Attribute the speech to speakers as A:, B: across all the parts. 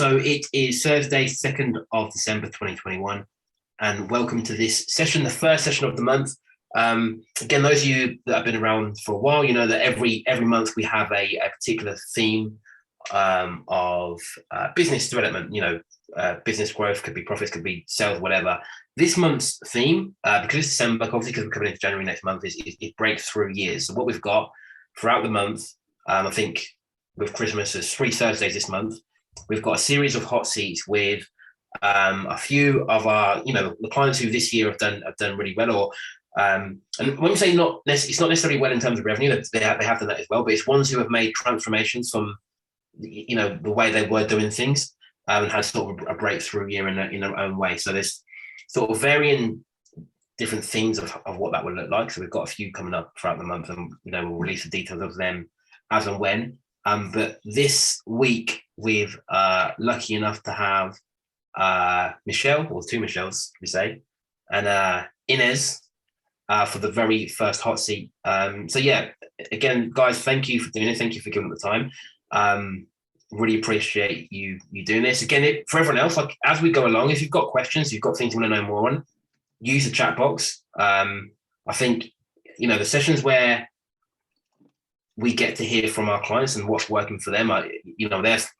A: So it is Thursday, 2nd of December 2021, and welcome to this session, the first session of the month. Again, those of you that have been around for a while, you know that every month we have a particular theme of business development, business growth, could be profits, could be sales, whatever. This month's theme, because it's December, obviously because we're coming into January next month, is breakthrough years. So what we've got throughout the month, I think with Christmas, there's 3 Thursdays this month. We've got a series of hot seats with a few of our, the clients who this year have done really well. Or and when we say it's not necessarily well in terms of revenue, they have done that as well. But it's ones who have made transformations from, the way they were doing things and had sort of a breakthrough year in their own way. So there's sort of varying different themes of what that would look like. So we've got a few coming up throughout the month, and we'll release the details of them as and when. But this week we've lucky enough to have Michelle, or 2 Michelles, we say, and Inez for the very first hot seat. So yeah, again, guys, thank you for doing it. Thank you for giving it the time. Really appreciate you doing this. Again, for everyone else, like as we go along, if you've got questions, you've got things you want to know more on, use the chat box. I think the sessions where we get to hear from our clients and what's working for them.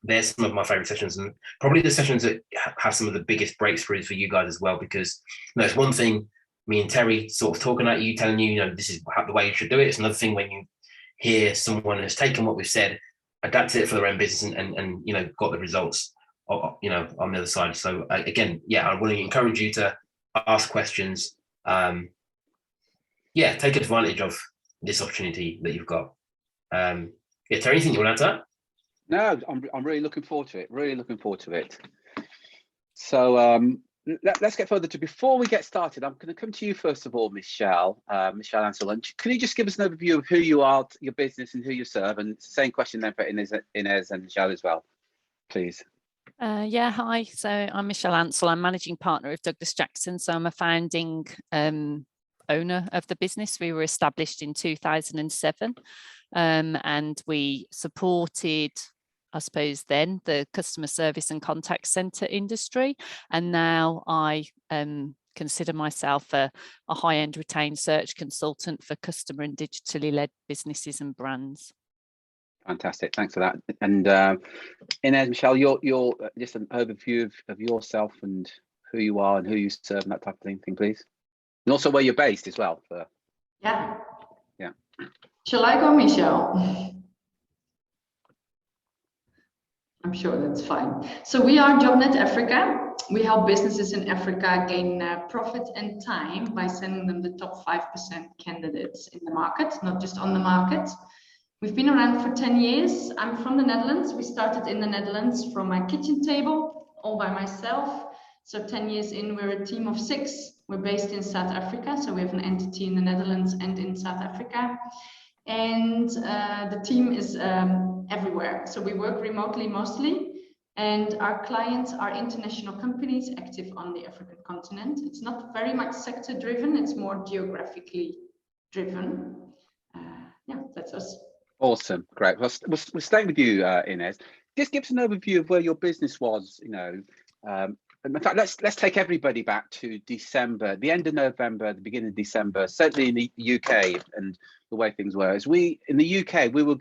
A: There's some of my favorite sessions, and probably the sessions that have some of the biggest breakthroughs for you guys as well. Because it's one thing, me and Terry sort of talking at you, telling you, this is the way you should do it. It's another thing when you hear someone has taken what we've said, adapted it for their own business, and got the results, on the other side. So again, I want to encourage you to ask questions. Take advantage of this opportunity that you've got. Terry, anything you want to add to
B: that? No, I'm really looking forward to it. Really looking forward to it. So let's get further to. Before we get started, I'm going to come to you first of all, Michelle Ansell. Can you just give us an overview of who you are, your business, and who you serve? And it's the same question then for Inez and Michelle as well, please.
C: Hi. So I'm Michelle Ansell. I'm managing partner of Douglas Jackson. So I'm a founding owner of the business. We were established in 2007. And we supported, I suppose, then the customer service and contact center industry. And now I consider myself a high-end retained search consultant for customer and digitally led businesses and brands.
B: Fantastic, thanks for that. And Inez, Michelle, you're just an overview of yourself and who you are and who you serve and that type of thing, please. And also where you're based as well.
D: Yeah.
B: Yeah.
D: Shall I go, Michelle? I'm sure that's fine. So we are JobNet Africa. We help businesses in Africa gain profit and time by sending them the top 5% candidates in the market, not just on the market. We've been around for 10 years. I'm from the Netherlands. We started in the Netherlands from my kitchen table, all by myself. So 10 years in, we're a team of 6. We're based in South Africa. So we have an entity in the Netherlands and in South Africa. And the team is everywhere. So we work remotely mostly, and our clients are international companies active on the African continent. It's not very much sector driven, it's more geographically driven. That's us.
B: Awesome, great. We're staying with you, Inez. Just give us an overview of where your business was, in fact, let's take everybody back to December, the end of November, the beginning of December, certainly in the UK and the way things were. As in the UK, we were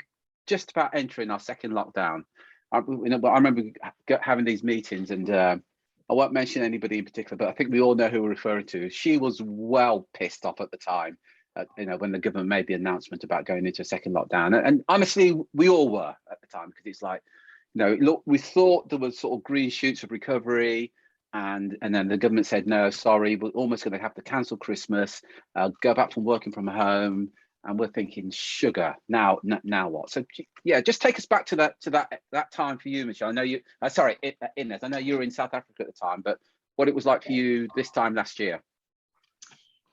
B: just about entering our second lockdown. I remember having these meetings, and I won't mention anybody in particular, but I think we all know who we're referring to. She was well pissed off at the time, when the government made the announcement about going into a second lockdown. And honestly, we all were at the time, because it's like, look, we thought there was sort of green shoots of recovery. And then the government said, no, sorry, we're almost going to have to cancel Christmas, go back from working from home. And we're thinking, sugar, now what? So yeah, just take us back to that time for you, Michelle. I know you, Inez, I know you were in South Africa at the time, but what it was like for you this time last year.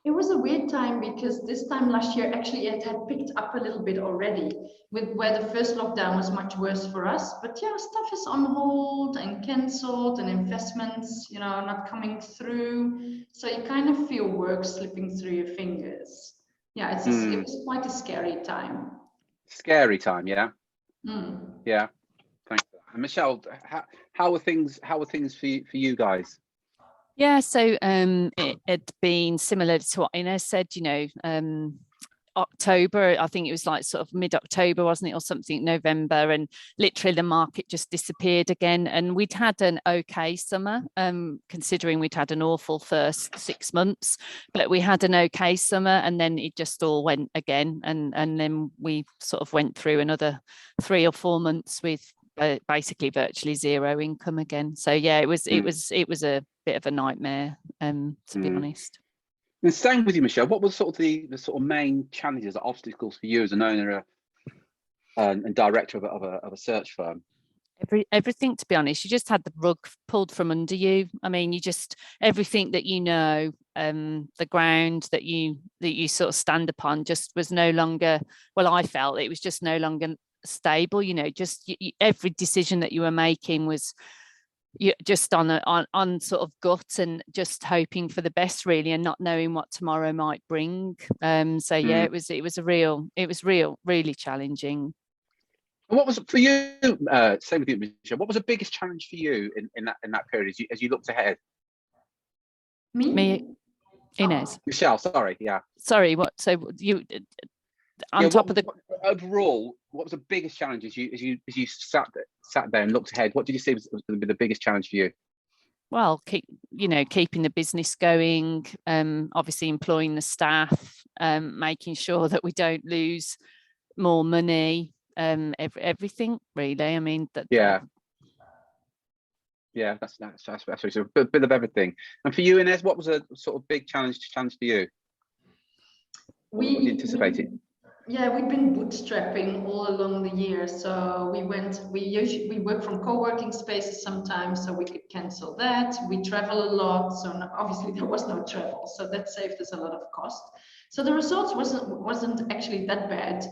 D: It was a weird time, because this time last year, actually, it had picked up a little bit already, with where the first lockdown was much worse for us. But stuff is on hold and cancelled, and investments, not coming through. So you kind of feel work slipping through your fingers. Yeah, it was quite a scary time.
B: Scary time, yeah. Yeah. Thanks for And Michelle, how are things for you guys?
C: Yeah, so it had been similar to what Inez said, October, I think it was like sort of mid-October, wasn't it, or something, November, and literally the market just disappeared again. And we'd had an okay summer, considering we'd had an awful first 6 months, but we had an okay summer, and then it just all went again. And then we sort of went through another 3 or 4 months with basically virtually zero income again. So yeah, it was a bit of a nightmare, to be honest.
B: And staying with you, Michelle, what was sort of the sort of main challenges or obstacles for you as an owner and director of a search firm?
C: Everything, to be honest. You just had the rug pulled from under you. I mean, everything that the ground that you sort of stand upon just was no longer, well, I felt it was just no longer stable. Just every decision that you were making was just on sort of gut and just hoping for the best, really, and not knowing what tomorrow might bring. So yeah, it was really challenging.
B: And what was it for you? Same with you, Michelle. What was the biggest challenge for you in that period as you looked ahead?
C: Me, Inez.
B: Michelle, sorry, yeah.
C: Sorry, what? So you
B: overall, what was the biggest challenge as you sat there and looked ahead? What did you see was going to be the biggest challenge for you?
C: Well, keeping the business going, obviously employing the staff, making sure that we don't lose more money, everything really. I mean that.
B: Yeah, that's a bit of everything. And for you, Inez, what was a sort of big challenge for you? What were you anticipating?
D: Yeah, we've been bootstrapping all along the year. So we work from co-working spaces sometimes, so we could cancel that. We travel a lot, so obviously there was no travel, so that saved us a lot of cost. So the results wasn't actually that bad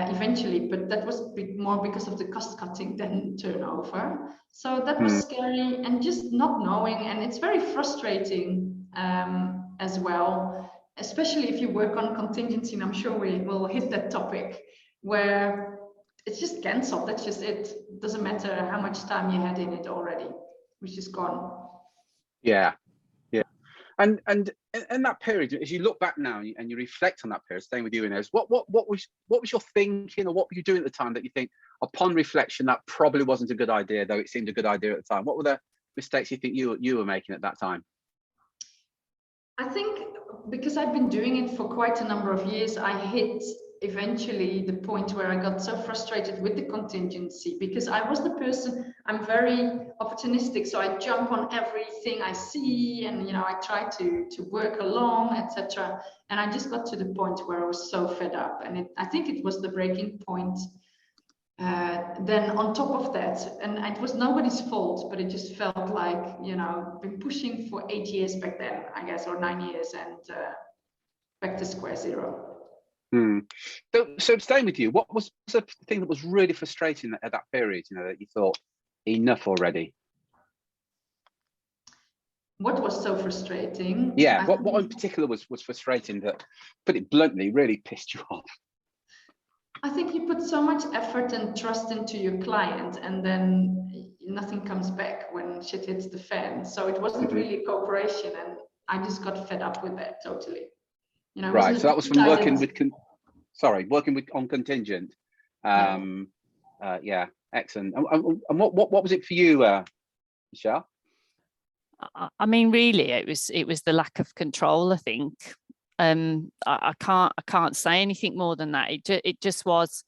D: eventually, but that was more because of the cost cutting than turnover. So that was scary, and just not knowing, and it's very frustrating as well. Especially if you work on contingency, and I'm sure we will hit that topic, where it's just cancelled. That's just it. Doesn't matter how much time you had in it already, which is gone.
B: Yeah. And in that period, as you look back now and you reflect on that period, staying with you, Inez, what was your thinking, or what were you doing at the time that you think, upon reflection, that probably wasn't a good idea, though it seemed a good idea at the time? What were the mistakes you think you were making at that time?
D: I think because I've been doing it for quite a number of years, I hit eventually the point where I got so frustrated with the contingency, because I was the person, I'm very opportunistic, so I jump on everything I see, and I try to work along, etc. And I just got to the point where I was so fed up, and I think it was the breaking point. Then on top of that, and it was nobody's fault, but it just felt like, been pushing for 8 years back then, I guess, or 9 years, and back to square zero.
B: So staying with you, what was the thing that was really frustrating at that period, that you thought, enough already?
D: What was so frustrating?
B: Yeah, what in particular was frustrating that, put it bluntly, really pissed you off?
D: I think you put so much effort and trust into your client, and then nothing comes back when shit hits the fan. So it wasn't really cooperation, and I just got fed up with that totally.
B: Right. So that was from working with on contingent. Yeah, excellent. And what was it for you, Michelle?
C: I mean, really, it was the lack of control, I think. I can't say anything more than that. It just was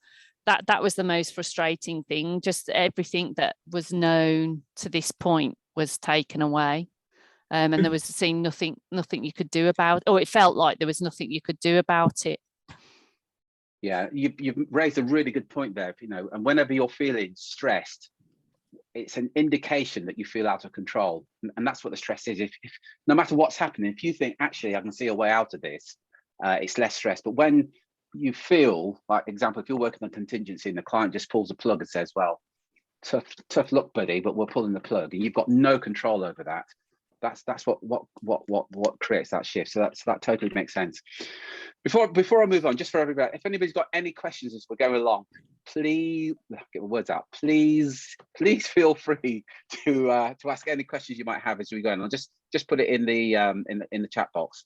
C: that was the most frustrating thing. Just everything that was known to this point was taken away, and there was nothing you could do about it, or it felt like there was nothing you could do about it.
B: Yeah, you've raised a really good point there. And whenever you're feeling stressed, it's an indication that you feel out of control, and that's what the stress is. If no matter what's happening, if you think, actually I can see a way out of this, it's less stress. But when you feel like, example, if you're working on contingency and the client just pulls the plug and says, well, tough luck, buddy, but we're pulling the plug, and you've got no control over that, that's what creates that shift. So that totally makes sense. Before I move on, just for everybody, if anybody's got any questions as we're going along, please get my words out. Please feel free to ask any questions you might have as we go on. I'll just put it in the chat box.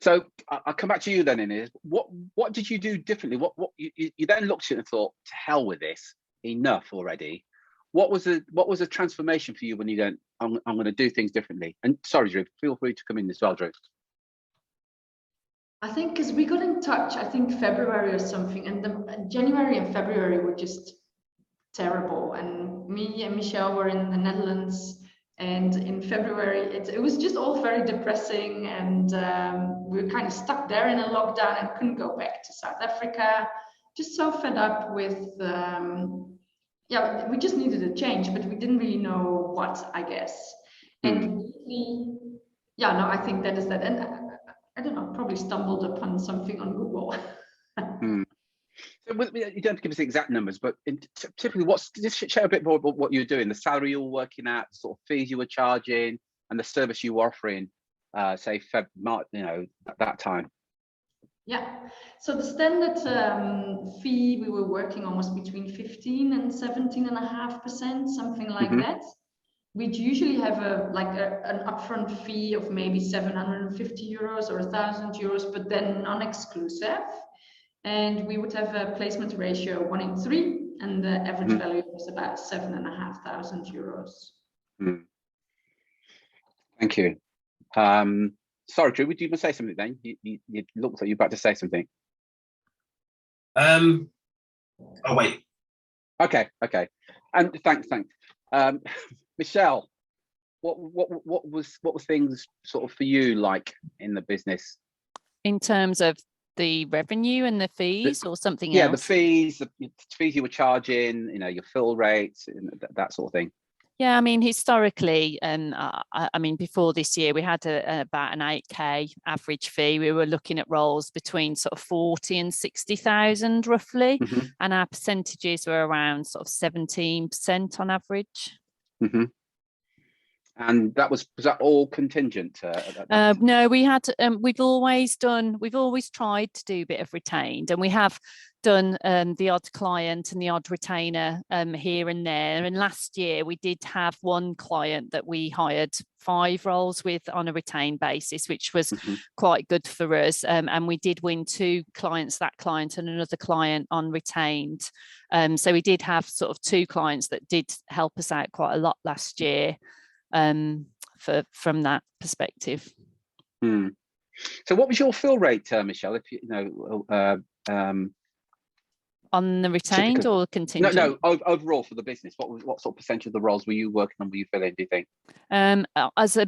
B: So I'll come back to you then, Inez. What did you do differently? What you then looked at it and thought, to hell with this, enough already. What was a transformation for you when you went, I'm going to do things differently? And sorry, Drew, feel free to come in as well, Drew.
D: I think because we got in touch, I think February or something, and January and February were just terrible. And me and Michelle were in the Netherlands, and in February it was just all very depressing, and we were kind of stuck there in a lockdown and couldn't go back to South Africa. Just so fed up with, yeah, we just needed a change, but we didn't really know what, I guess. And yeah, no, I think that is that. And I don't know, probably stumbled upon something on Google.
B: So you don't have to give us the exact numbers, but typically, just share a bit more about what you were doing, the salary you were working at, the sort of fees you were charging, and the service you were offering, say March, at that time.
D: Yeah, so the standard fee, we were working almost between 15 and 17.5%, something like that. We'd usually have an upfront fee of maybe 750 euros or 1,000 euros, but then non-exclusive. And we would have a placement ratio 1:3, and the average value was about 7,500 euros.
B: Thank you. Sorry, Drew, would you say something then? You looked like you were about to say something.
A: Oh, wait.
B: Okay. And thanks. Michelle, what was things sort of for you like in the business?
C: In terms of the revenue and the fees, or something else?
B: Yeah, the fees you were charging, your fill rates, and that sort of thing.
C: Yeah, I mean, historically, I mean, before this year, we had about an 8K average fee. We were looking at roles between sort of 40 and 60,000 roughly, and our percentages were around sort of 17% on average.
B: And was that all contingent?
C: No, we had. We've always tried to do a bit of retained, and we have done the odd client and the odd retainer here and there. And last year we did have one client that we hired 5 roles with on a retained basis, which was quite good for us. And we did win 2 clients, that client and another client on retained. So we did have sort of 2 clients that did help us out quite a lot last year. From that perspective.
B: So what was your fill rate, Michelle, if
C: on the retained or contingent?
B: No, overall for the business, what sort of percentage of the roles were you working on, were you filling, do you think?
C: As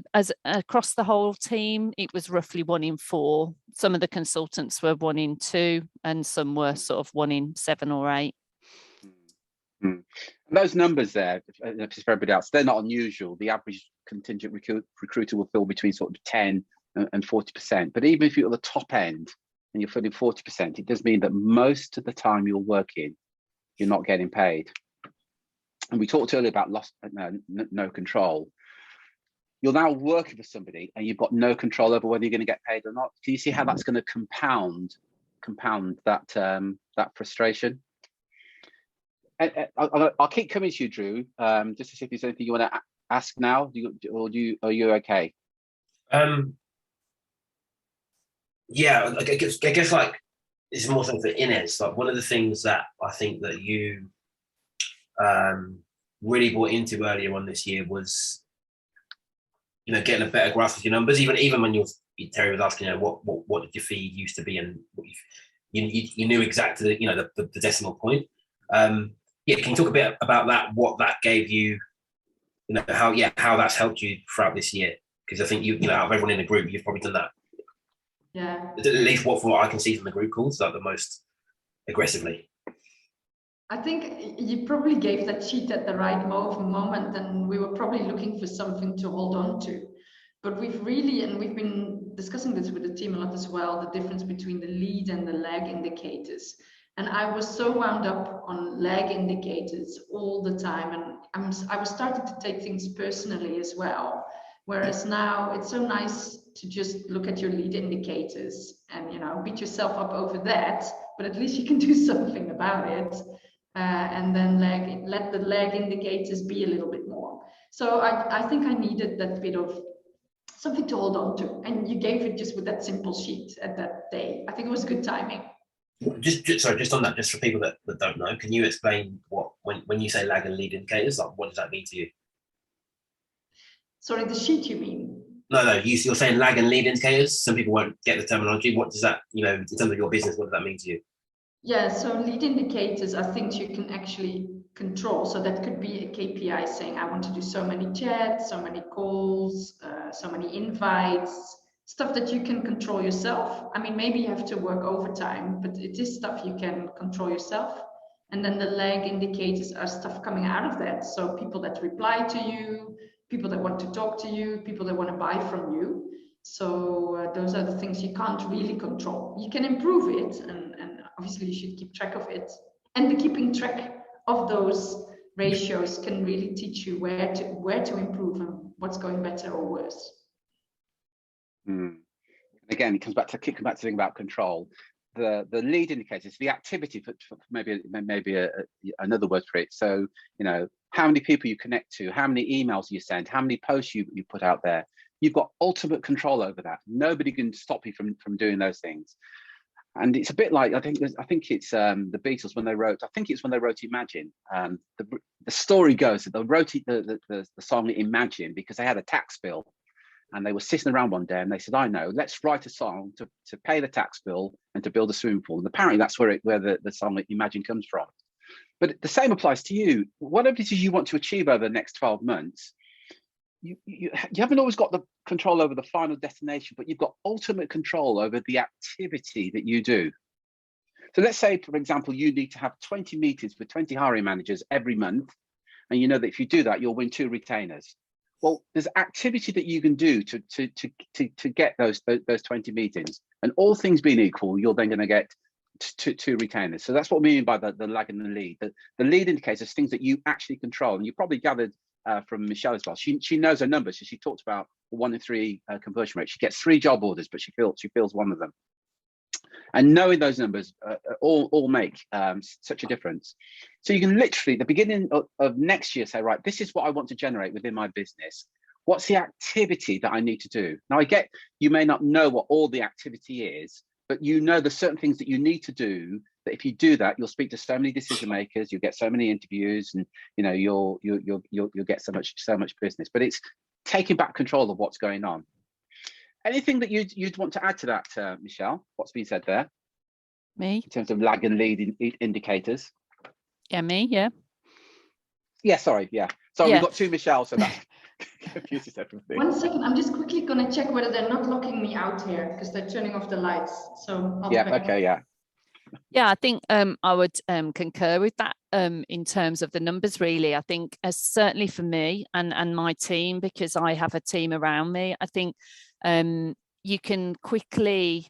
C: across the whole team, it was roughly 1 in 4. Some of the consultants were 1 in 2, and some were sort of 1 in 7 or 8.
B: And those numbers there, just for everybody else, they're not unusual. The average contingent recruiter will fill between sort of 10 and 40%. But even if you're at the top end and you're filling 40%, it does mean that most of the time you're working, you're not getting paid. And we talked earlier about no control. You're now working for somebody and you've got no control over whether you're going to get paid or not. Can you see how that's going to compound that frustration? I'll keep coming to you, Drew, just to see if there's anything you want to ask now, are you okay?
A: Yeah, I guess like it's more something for Inez. Like one of the things that I think that you really bought into earlier on this year was, getting a better grasp of your numbers. Even when Terry was asking, what did your fee used to be, and what you knew exactly, the decimal point. Yeah, can you talk a bit about that? What that gave you, how that's helped you throughout this year? Because I think out of everyone in the group, you've probably done that.
D: Yeah.
A: At least what I can see from the group calls, like the most aggressively.
D: I think you probably gave that sheet at the right moment, and we were probably looking for something to hold on to. But we've been discussing this with the team a lot as well, the difference between the lead and the lag indicators. And I was so wound up on lag indicators all the time, and I was starting to take things personally as well. Whereas now it's so nice to just look at your lead indicators and beat yourself up over that, but at least you can do something about it. And then let the lag indicators be a little bit more. So I think I needed that bit of something to hold on to. And you gave it just with that simple sheet at that day. I think it was good timing.
A: Just on that, just for people that don't know, can you explain what, when you say lag and lead indicators, like what does that mean to you?
D: Sorry, the sheet you mean?
A: No, you're saying lag and lead indicators. Some people won't get the terminology. What does that, in terms of your business, what does that mean to you?
D: Yeah, so lead indicators are things you can actually control. So that could be a KPI saying, I want to do so many chats, so many calls, so many invites, stuff that you can control yourself. I mean, maybe you have to work overtime, but it is stuff you can control yourself. And then the lag indicators are stuff coming out of that. So people that reply to you, people that want to talk to you, people that want to buy from you. So those are the things you can't really control. You can improve it, and obviously you should keep track of it. And the keeping track of those ratios can really teach you where to improve and what's going better or worse.
B: Again, it comes back to thinking about control. The lead indicators, the activity, for maybe another word for it. So, how many people you connect to, how many emails you send, how many posts you put out there. You've got ultimate control over that. Nobody can stop you from doing those things. And it's a bit like, I think it's the Beatles when they wrote Imagine. The story goes that they wrote the song Imagine because they had a tax bill. And they were sitting around one day and they said, I know, let's write a song to pay the tax bill and to build a swimming pool. And apparently that's where the song Imagine comes from. But the same applies to you. Whatever it is you want to achieve over the next 12 months, you haven't always got the control over the final destination, but you've got ultimate control over the activity that you do. So let's say, for example, you need to have 20 meetings with 20 hiring managers every month. And you know that if you do that, you'll win 2 retainers. Well, there's activity that you can do to get those 20 meetings, and all things being equal, you're then going to get 2 retainers. So that's what we mean by the lag and the lead. The lead indicators things that you actually control, and you probably gathered from Michelle as well. She knows her numbers, so she talked about 1 in 3 conversion rate. She gets 3 job orders, but she fills 1 of them. And knowing those numbers all make such a difference. So you can literally, at the beginning of next year, say, right, this is what I want to generate within my business. What's the activity that I need to do? Now, I get you may not know what all the activity is, but you know there's certain things that you need to do, that if you do that, you'll speak to so many decision makers, you'll get so many interviews, and you'll get so much business. But it's taking back control of what's going on. Anything that you'd want to add to that, Michelle? What's been said there?
C: Me?
B: In terms of lag and lead indicators?
C: Yeah, me, yeah.
B: Yeah, sorry, yeah. Sorry,
C: Yeah.
B: We've got 2 Michelle, so that confuses everything.
D: 1 second, I'm just quickly going to check whether they're not locking me out here because they're turning off the lights. So I'll be back.
B: Okay, yeah.
C: Yeah, I think I would concur with that in terms of the numbers, really. I think certainly for me and my team, because I have a team around me, I think you can quickly,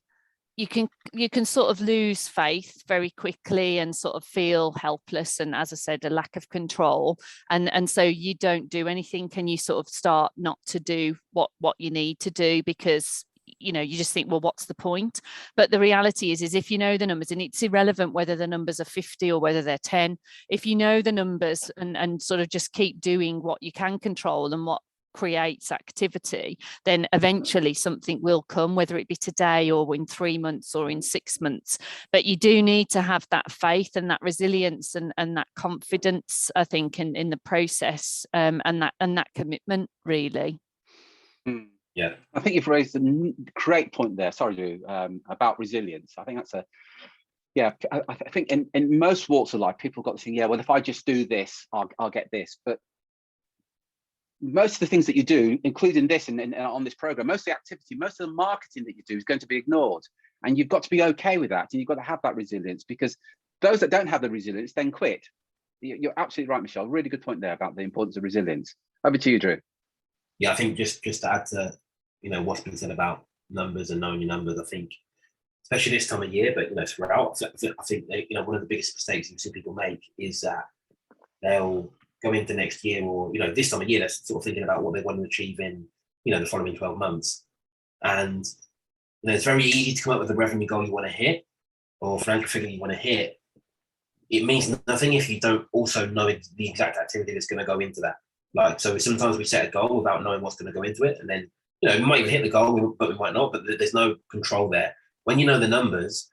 C: you can sort of lose faith very quickly and sort of feel helpless, and as I said, a lack of control, and so you don't do anything, and you sort of start not to do what you need to do because you just think, well, what's the point? But the reality is if you know the numbers, and it's irrelevant whether the numbers are 50 or whether they're 10, if you know the numbers and sort of just keep doing what you can control and what creates activity, then eventually something will come, whether it be today or in 3 months or in 6 months. But you do need to have that faith and that resilience and that confidence, I think, in the process, and that commitment, really.
A: Yeah,
B: I think you've raised a great point there. Sorry, Lou, about resilience. I think that's I think in most walks of life, people got to think, yeah, well, if I just do this, I'll get this. But most of the things that you do, including this and on this program, most of the activity, most of the marketing that you do is going to be ignored. And you've got to be okay with that. And you've got to have that resilience, because those that don't have the resilience then quit. You're absolutely right, Michelle. Really good point there about the importance of resilience. Over to you, Drew.
A: Yeah, I think just to add to what's been said about numbers and knowing your numbers, I think especially this time of year, but throughout, I think one of the biggest mistakes you see people make is that they'll go into next year or this time of year, they're sort of thinking about what they want to achieve in the following 12 months, and it's very easy to come up with a revenue goal you want to hit, or financial figure you want to hit, it means nothing if you don't also know the exact activity that's going to go into that. Like, so sometimes we set a goal without knowing what's going to go into it. And then, we might even hit the goal, but we might not, but there's no control there. When you know the numbers,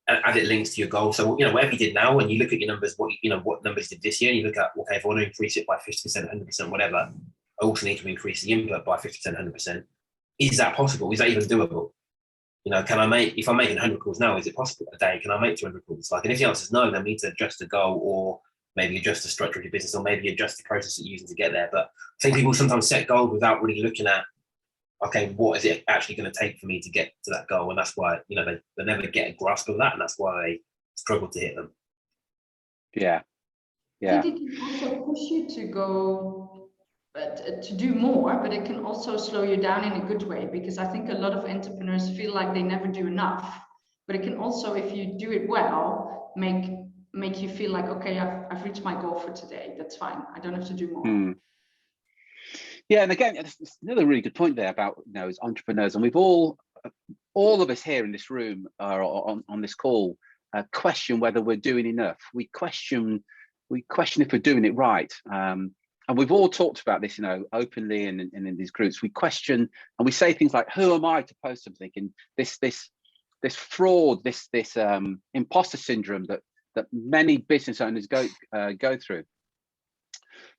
A: as it links to your goal. So, whatever you did now, when you look at your numbers, what numbers did this year, and you look at, okay, if I want to increase it by 50%, 100%, whatever, I also need to increase the input by 50%, 100%. Is that possible? Is that even doable? If I'm making 100 calls now, is it possible a day? Can I make 200 calls? And if the answer is no, then we need to adjust the goal, or maybe adjust the structure of your business, or maybe adjust the process that you're using to get there. But I think people sometimes set goals without really looking at, okay, what is it actually going to take for me to get to that goal? And that's why, they never get a grasp of that. And that's why they struggle to hit them.
B: Yeah.
D: I think it can also push you to go, to do more, but it can also slow you down in a good way, because I think a lot of entrepreneurs feel like they never do enough. But it can also, if you do it well, make you feel like, okay, I've reached my goal for today. That's fine. I don't have to do more.
B: Yeah, and again, it's another really good point there about as entrepreneurs, and we've all of us here in this room are on this call question whether we're doing enough. We question if we're doing it right. And we've all talked about this, openly and in these groups. We question and we say things like, "Who am I to post something?" And this fraud, this imposter syndrome that many business owners go through.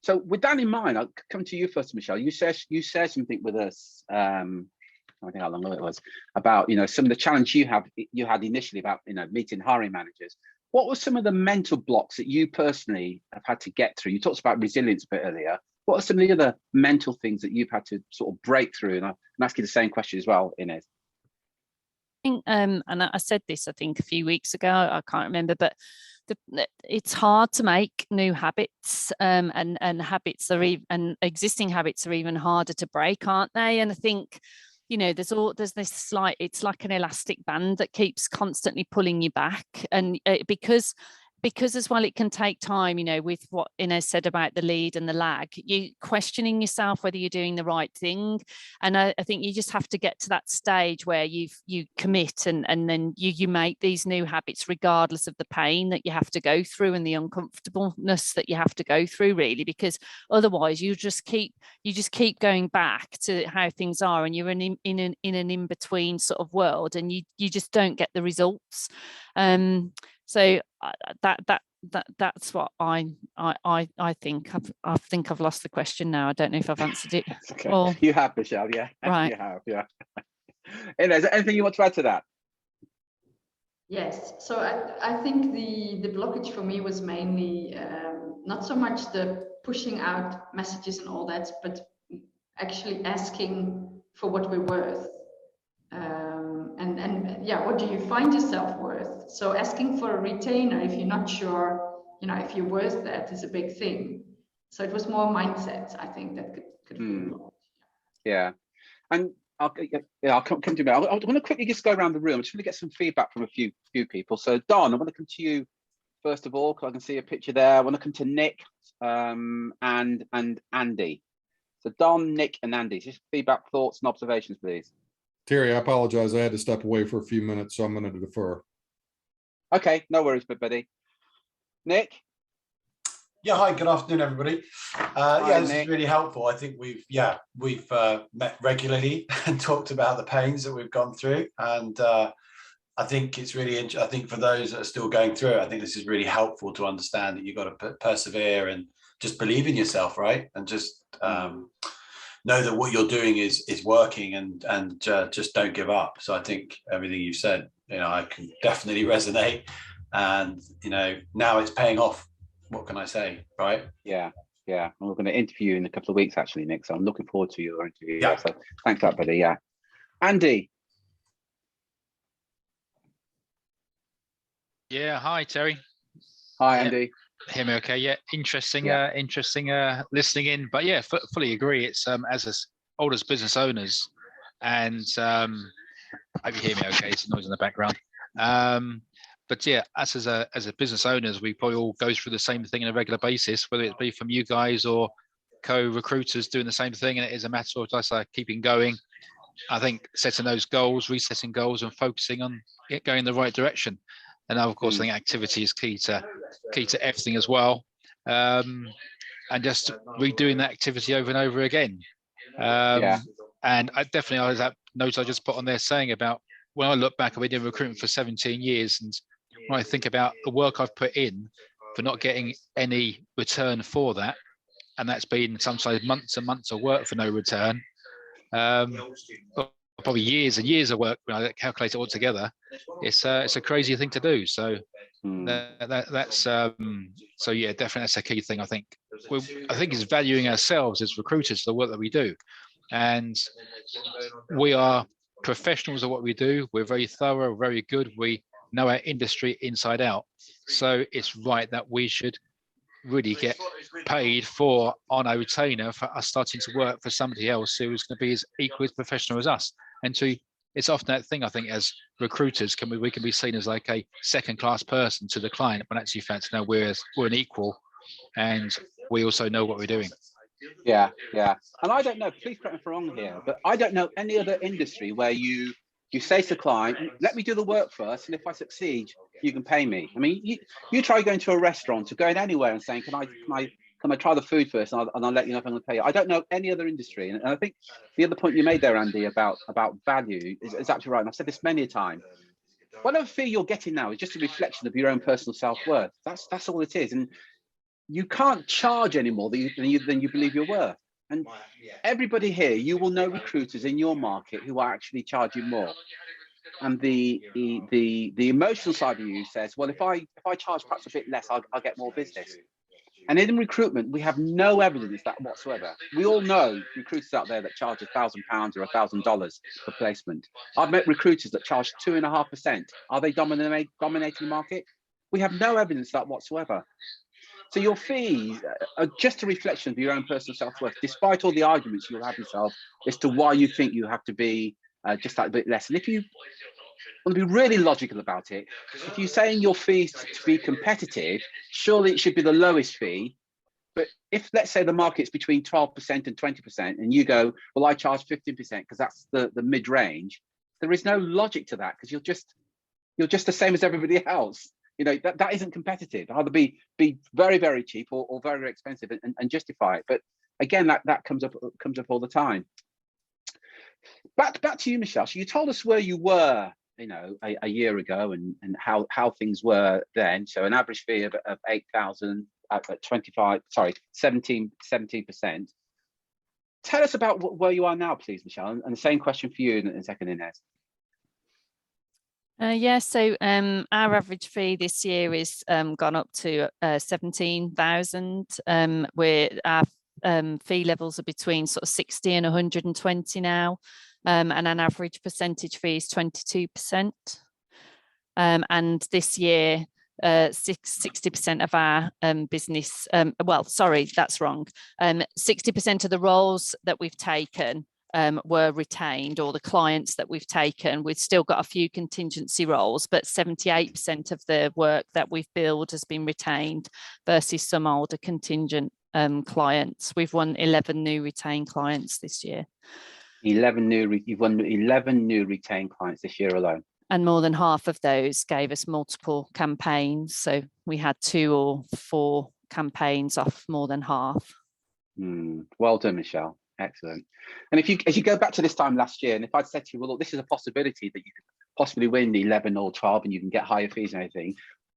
B: So with that in mind, I'll come to you first, Michelle. You said something with us. I don't know how long ago it was, about some of the challenge you had initially about meeting hiring managers. What were some of the mental blocks that you personally have had to get through? You talked about resilience a bit earlier. What are some of the other mental things that you've had to sort of break through? And I'm asking the same question as well, Inez.
C: I think, and I said this, I think a few weeks ago, I can't remember, but it's hard to make new habits, and habits and existing habits are even harder to break, aren't they? And I think, there's this slight, it's like an elastic band that keeps constantly pulling you back. And because as well, it can take time, with what Inez said about the lead and the lag, you questioning yourself whether you're doing the right thing. And I think you just have to get to that stage where you commit and then you make these new habits, regardless of the pain that you have to go through and the uncomfortableness that you have to go through, really, because otherwise you just keep going back to how things are, and you're in an in-between sort of world, and you just don't get the results. So that's what I think. I think I've lost the question now. I don't know if I've answered it.
B: Okay. Or... You have, Michelle. Yeah.
C: Right.
B: You have. Yeah. And is there anything you want to add to that?
D: Yes. So I think the blockage for me was mainly not so much the pushing out messages and all that, but actually asking for what we're worth. And what do you find yourself worth? So asking for a retainer if you're not sure, if you're worth that, is a big thing. So it was more mindset, I think, that could be.
B: Yeah, and I'll come to you. I want to quickly just go around the room. I just want to get some feedback from a few people. So Don, I want to come to you first of all, because I can see a picture there. I want to come to Nick and Andy. So Don, Nick, and Andy. Just feedback, thoughts, and observations, please.
E: Terry, I apologize. I had to step away for a few minutes, so I'm going to defer.
B: Okay, no worries, buddy. Nick?
F: Yeah, hi, good afternoon, everybody. This is really helpful. I think we've met regularly and talked about the pains that we've gone through. And I think it's really interesting. I think for those that are still going through it, I think this is really helpful to understand that you've got to persevere and just believe in yourself, right? And just know that what you're doing is working, and just don't give up. So I think everything you've said, I can definitely resonate, and now it's paying off. What can I say, right?
B: Yeah. And we're going to interview you in a couple of weeks, actually, Nick. So I'm looking forward to your interview.
F: Yeah.
B: So thanks for that, buddy. Yeah. Andy.
G: Yeah. Hi, Terry.
B: Hi, Andy.
G: Hear me okay? Yeah, interesting listening in, but yeah, fully agree. It's as old as business owners, and I hope you hear me okay. It's noise in the background, but yeah, us as a business owners, we probably all go through the same thing on a regular basis, whether it be from you guys or co-recruiters doing the same thing, and it is a matter of just keeping going, I think setting those goals, resetting goals, and focusing on it going in the right direction. And of course, I think activity is key to everything as well. And just redoing that activity over and over again. And I definitely, I that note I just put on there saying about when I look back, I've been in recruitment for 17 years, and when I think about the work I've put in for not getting any return for that, and that's been sometimes months and months of work for no return, probably years and years of work when I calculate it all together, it's a crazy thing to do. So that's so yeah, definitely that's a key thing. I think is valuing ourselves as recruiters, the work that we do, and we are professionals at what we do. We're very thorough, very good. We know our industry inside out. So it's right that we should really get paid for on a retainer for us starting to work for somebody else who is going to be as equally as professional as us. And it's often that thing, I think, as recruiters, we can be seen as like a second-class person to the client, but actually, fact, no, we're an equal, and we also know what we're doing.
B: Yeah. And I don't know, please correct me if I'm wrong here, but I don't know any other industry where you say to the client, let me do the work first, and if I succeed, you can pay me. I mean, you try going to a restaurant or going anywhere and saying, can I try the food first, and I'll let you know if I'm going to pay you. I don't know any other industry. And I think the other point you made there, Andy, about value is absolutely right. And I've said this many a time. Whatever fee you're getting now is just a reflection of your own personal self-worth. That's all it is. And you can't charge any more than you believe you're worth. And everybody here, you will know recruiters in your market who are actually charging more. And the emotional side of you says, well, if I charge perhaps a bit less, I'll get more business. And in recruitment, we have no evidence that whatsoever. We all know recruiters out there that charge £1,000 or $1,000 for placement. I've met recruiters that charge 2.5%. Are they dominating the market? We have no evidence of that whatsoever. So your fees are just a reflection of your own personal self-worth, despite all the arguments you'll have yourself as to why you think you have to be just that bit less. And if you want to be really logical about it, if you're saying your fees to be competitive, surely it should be the lowest fee. But if, let's say, the market's between 12% and 20%, and you go, well, I charge 15% because that's the mid-range, there is no logic to that, because you're just the same as everybody else. You know, that isn't competitive. Either be very, very cheap or very, very expensive and justify it. But again, that comes up all the time. Back to you, Michelle. So you told us where you were, you know, a year ago and how things were then. So an average fee of 8,000 at 17%. Tell us about where you are now, please, Michelle. And the same question for you in a second, Inez.
C: So our average fee this year is gone up to 17,000. Where our fee levels are between sort of 60 and 120 now, and an average percentage fee is 22%. And this year, 60% of our business, well, sorry, that's wrong. 60% of the roles that we've taken were retained, or the clients that we've taken. We've still got a few contingency roles, but 78% of the work that we've billed has been retained versus some older contingent clients. We've won 11 new retained clients this year.
B: You've won 11 new retained clients this year alone.
C: And more than half of those gave us multiple campaigns. So we had 2 or 4 campaigns off more than half.
B: Well done, Michelle. Excellent. And as you go back to this time last year, and if I'd said to you, well, look, this is a possibility that you could possibly win 11 or 12 and you can get higher fees and everything,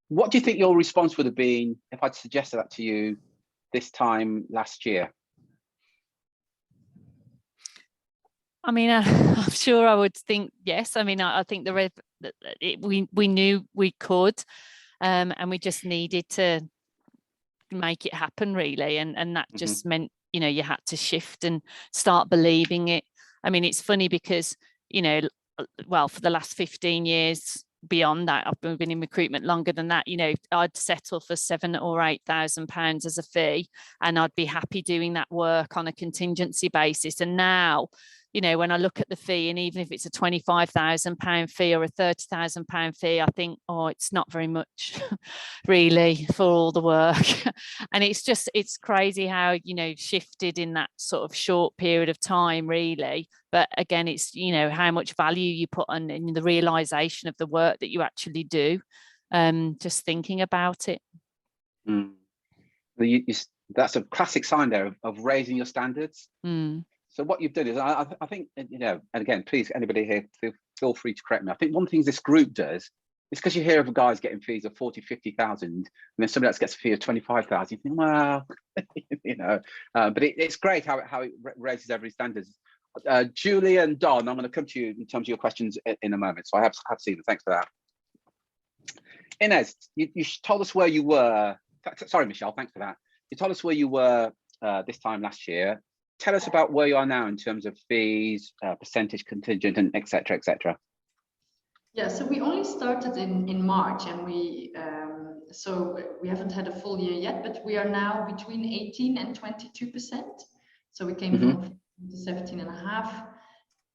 B: what do you think your response would have been if I'd suggested that to you this time last year?
C: I mean, I'm sure I would think yes. I mean, I think we knew we could, and we just needed to make it happen, really. And that just meant, you know, you had to shift and start believing it. I mean, it's funny because, you know, well, for the last 15 years, beyond that, I've been in recruitment longer than that, you know, I'd settle for £7,000 or £8,000 as a fee, and I'd be happy doing that work on a contingency basis. And now, you know, when I look at the fee, and even if it's a £25,000 fee or a £30,000 fee, I think, oh, it's not very much really for all the work. And it's crazy how, you know, shifted in that sort of short period of time, really. But again, it's, you know, how much value you put on in the realization of the work that you actually do. Just thinking about it.
B: Well, that's a classic sign there of raising your standards. So what you've done is, I think, you know, and again, please, anybody here, feel free to correct me. I think one thing this group does is, because you hear of guys getting fees of 40, 50,000, and then somebody else gets a fee of 25,000, you think, well, you know, but it's great how it raises every standards. Julie and Don, I'm going to come to you in terms of your questions in a moment. So I have seen them. Thanks for that. Inez, you told us where you were. Sorry, Michelle, thanks for that. You told us where you were this time last year. Tell us about where you are now in terms of fees, percentage contingent, and et cetera, et cetera.
D: Yeah, so we only started in March, and so we haven't had a full year yet, but we are now between 18 and 22%. So we came from 17.5.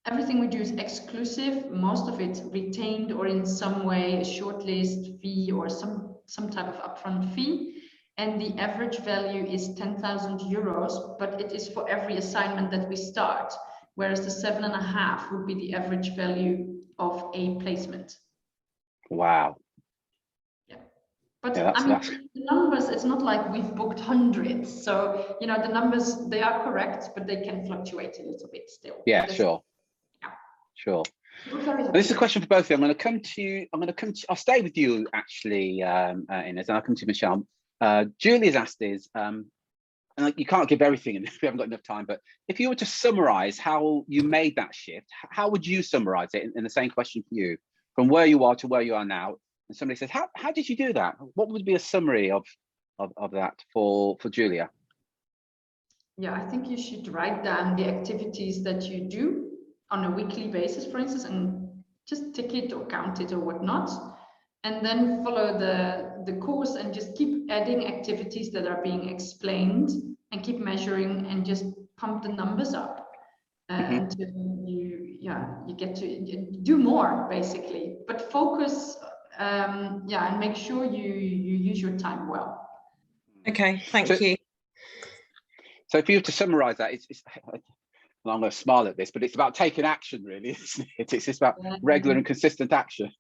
D: Everything we do is exclusive, most of it retained or in some way a shortlist fee or some type of upfront fee. And the average value is 10,000 euros, but it is for every assignment that we start, whereas the 7.5 would be the average value of a placement.
B: Wow.
D: Yeah. But I mean, the numbers, it's not like we've booked hundreds. So, you know, the numbers, they are correct, but they can fluctuate a little bit still.
B: Yeah, sure.
D: Yeah.
B: Sure. This is a question for both of you. I'm going to come to you. I'll stay with you actually, Inez, and I'll come to Michelle. Julie's asked is, and you can't give everything, and we haven't got enough time, but if you were to summarize how you made that shift, how would you summarize it in the same question for you, from where you are to where you are now? And somebody says, how did you do that? What would be a summary of that for Julia?
D: Yeah, I think you should write down the activities that you do on a weekly basis, for instance, and just tick it or count it or whatnot. And then follow the course and just keep adding activities that are being explained, and keep measuring and just pump the numbers up until you get to do more, basically. But focus, and make sure you use your time well.
H: Okay, thank you.
B: So if you were to summarize that, I'm going to smile at this, but it's about taking action, really, isn't it? It's just about regular and consistent action.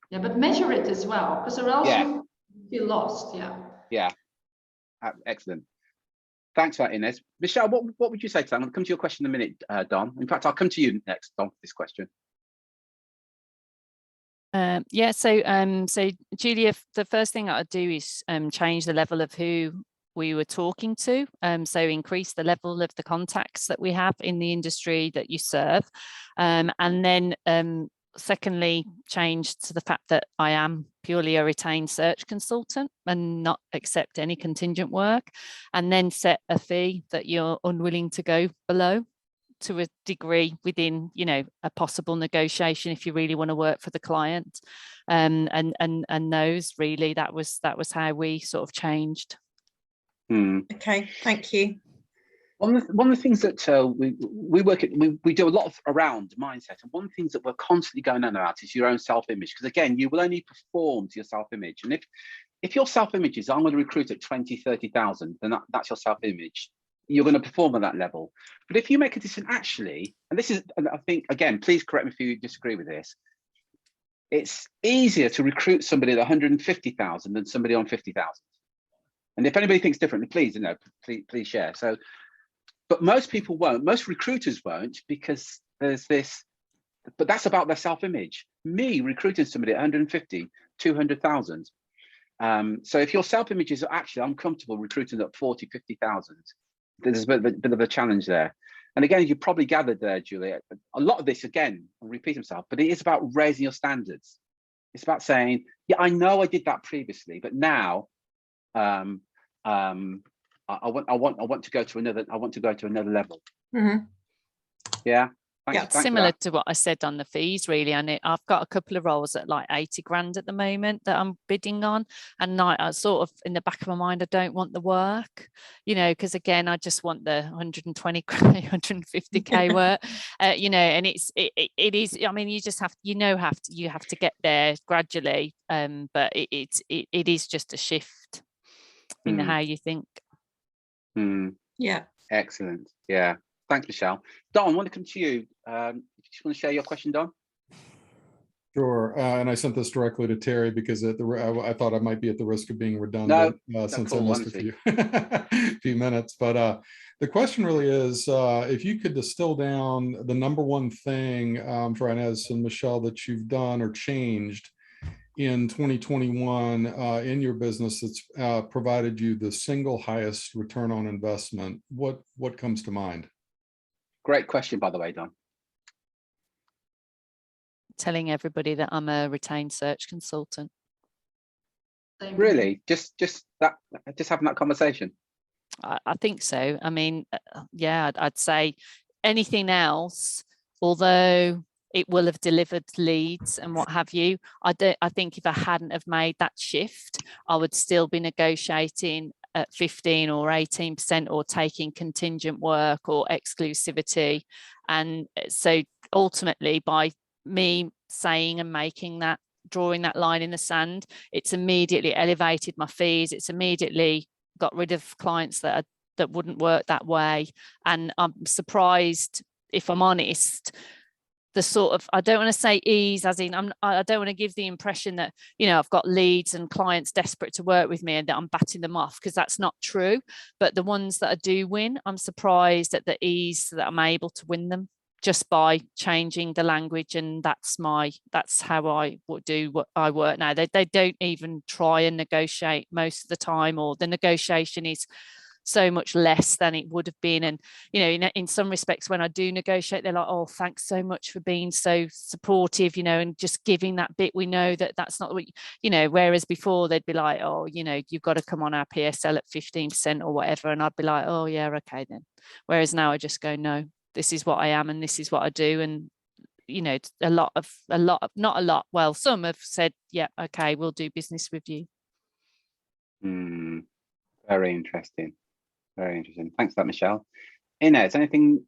D: Yeah, but measure it as well, because or else you feel lost. Yeah.
B: Excellent. Thanks for that, Inez. Michelle, what would you say to that? I'm going to come to your question in a minute, Don. In fact, I'll come to you next, Don, for this question.
C: So Julia, the first thing that I'd do is change the level of who we were talking to. So increase the level of the contacts that we have in the industry that you serve. And then secondly, change to the fact that I am purely a retained search consultant and not accept any contingent work, and then set a fee that you're unwilling to go below to a degree within, you know, a possible negotiation if you really want to work for the client. And those really, that was how we sort of changed.
H: Okay, thank you.
B: One of the things that we do a lot around mindset, and one of the things that we're constantly going on about is your own self-image, because again, you will only perform to your self-image. And if your self-image is, I'm going to recruit at 20, 30,000, then that's your self-image. You're going to perform at that level. But if you make a decision, actually, and this is, and I think, again, please correct me if you disagree with this, it's easier to recruit somebody at 150,000 than somebody on 50,000. And if anybody thinks differently, please, please share. So, but most people won't, most recruiters won't, because there's this, but that's about their self-image. Me recruiting somebody at 150, 200,000. So if your self-image is actually, I'm comfortable recruiting at 40, 50,000, there's a bit of a challenge there. And again, you probably gathered there, Julia, a lot of this, again, I'll repeat myself, but it is about raising your standards. It's about saying, yeah, I know I did that previously, but now I want to go to another level. Yeah. Thanks
C: Similar to what I said on the fees, really. And I've got a couple of roles at like 80 grand at the moment that I'm bidding on. And I sort of, in the back of my mind, I don't want the work, because again, I just want the 120k, 150k work, and it is, I mean, you just have, you have to get there gradually. But it is just a shift in how you think.
H: Yeah.
B: Excellent. Yeah. Thanks, Michelle. Don, I want to come to you. You just want to share your question, Don?
E: Sure. And I sent this directly to Terry because I thought I might be at the risk of being redundant since I missed a few minutes. But the question really is, if you could distill down the number one thing, Inez and Michelle, that you've done or changed in 2021 in your business that's provided you the single highest return on investment, what comes to mind?
B: Great question, by the way, Don.
C: Telling everybody that I'm a retained search consultant.
B: Really? Just having that conversation?
C: I think so. I mean, yeah, I'd say anything else, although it will have delivered leads and what have you, I think if I hadn't have made that shift, I would still be negotiating at 15 or 18% or taking contingent work or exclusivity. And so ultimately, by me saying and making that, drawing that line in the sand, it's immediately elevated my fees. It's immediately got rid of clients that wouldn't work that way. And I'm surprised, if I'm honest, the sort of, I don't want to say ease, as in I don't want to give the impression that, I've got leads and clients desperate to work with me and that I'm batting them off, because that's not true. But the ones that I do win, I'm surprised at the ease that I'm able to win them just by changing the language. And that's how I would do what I work now. They don't even try and negotiate most of the time, or the negotiation is so much less than it would have been. And in some respects, when I do negotiate, they're like, oh, thanks so much for being so supportive, and just giving that bit. We know that that's not what whereas before they'd be like, oh, you've got to come on our PSL at 15% or whatever, and I'd be like, oh yeah, okay then. Whereas now I just go, no, this is what I am and this is what I do. And well, some have said, yeah, okay, we'll do business with you.
B: Very interesting. Very interesting. Thanks for that, Michelle. Inez, anything?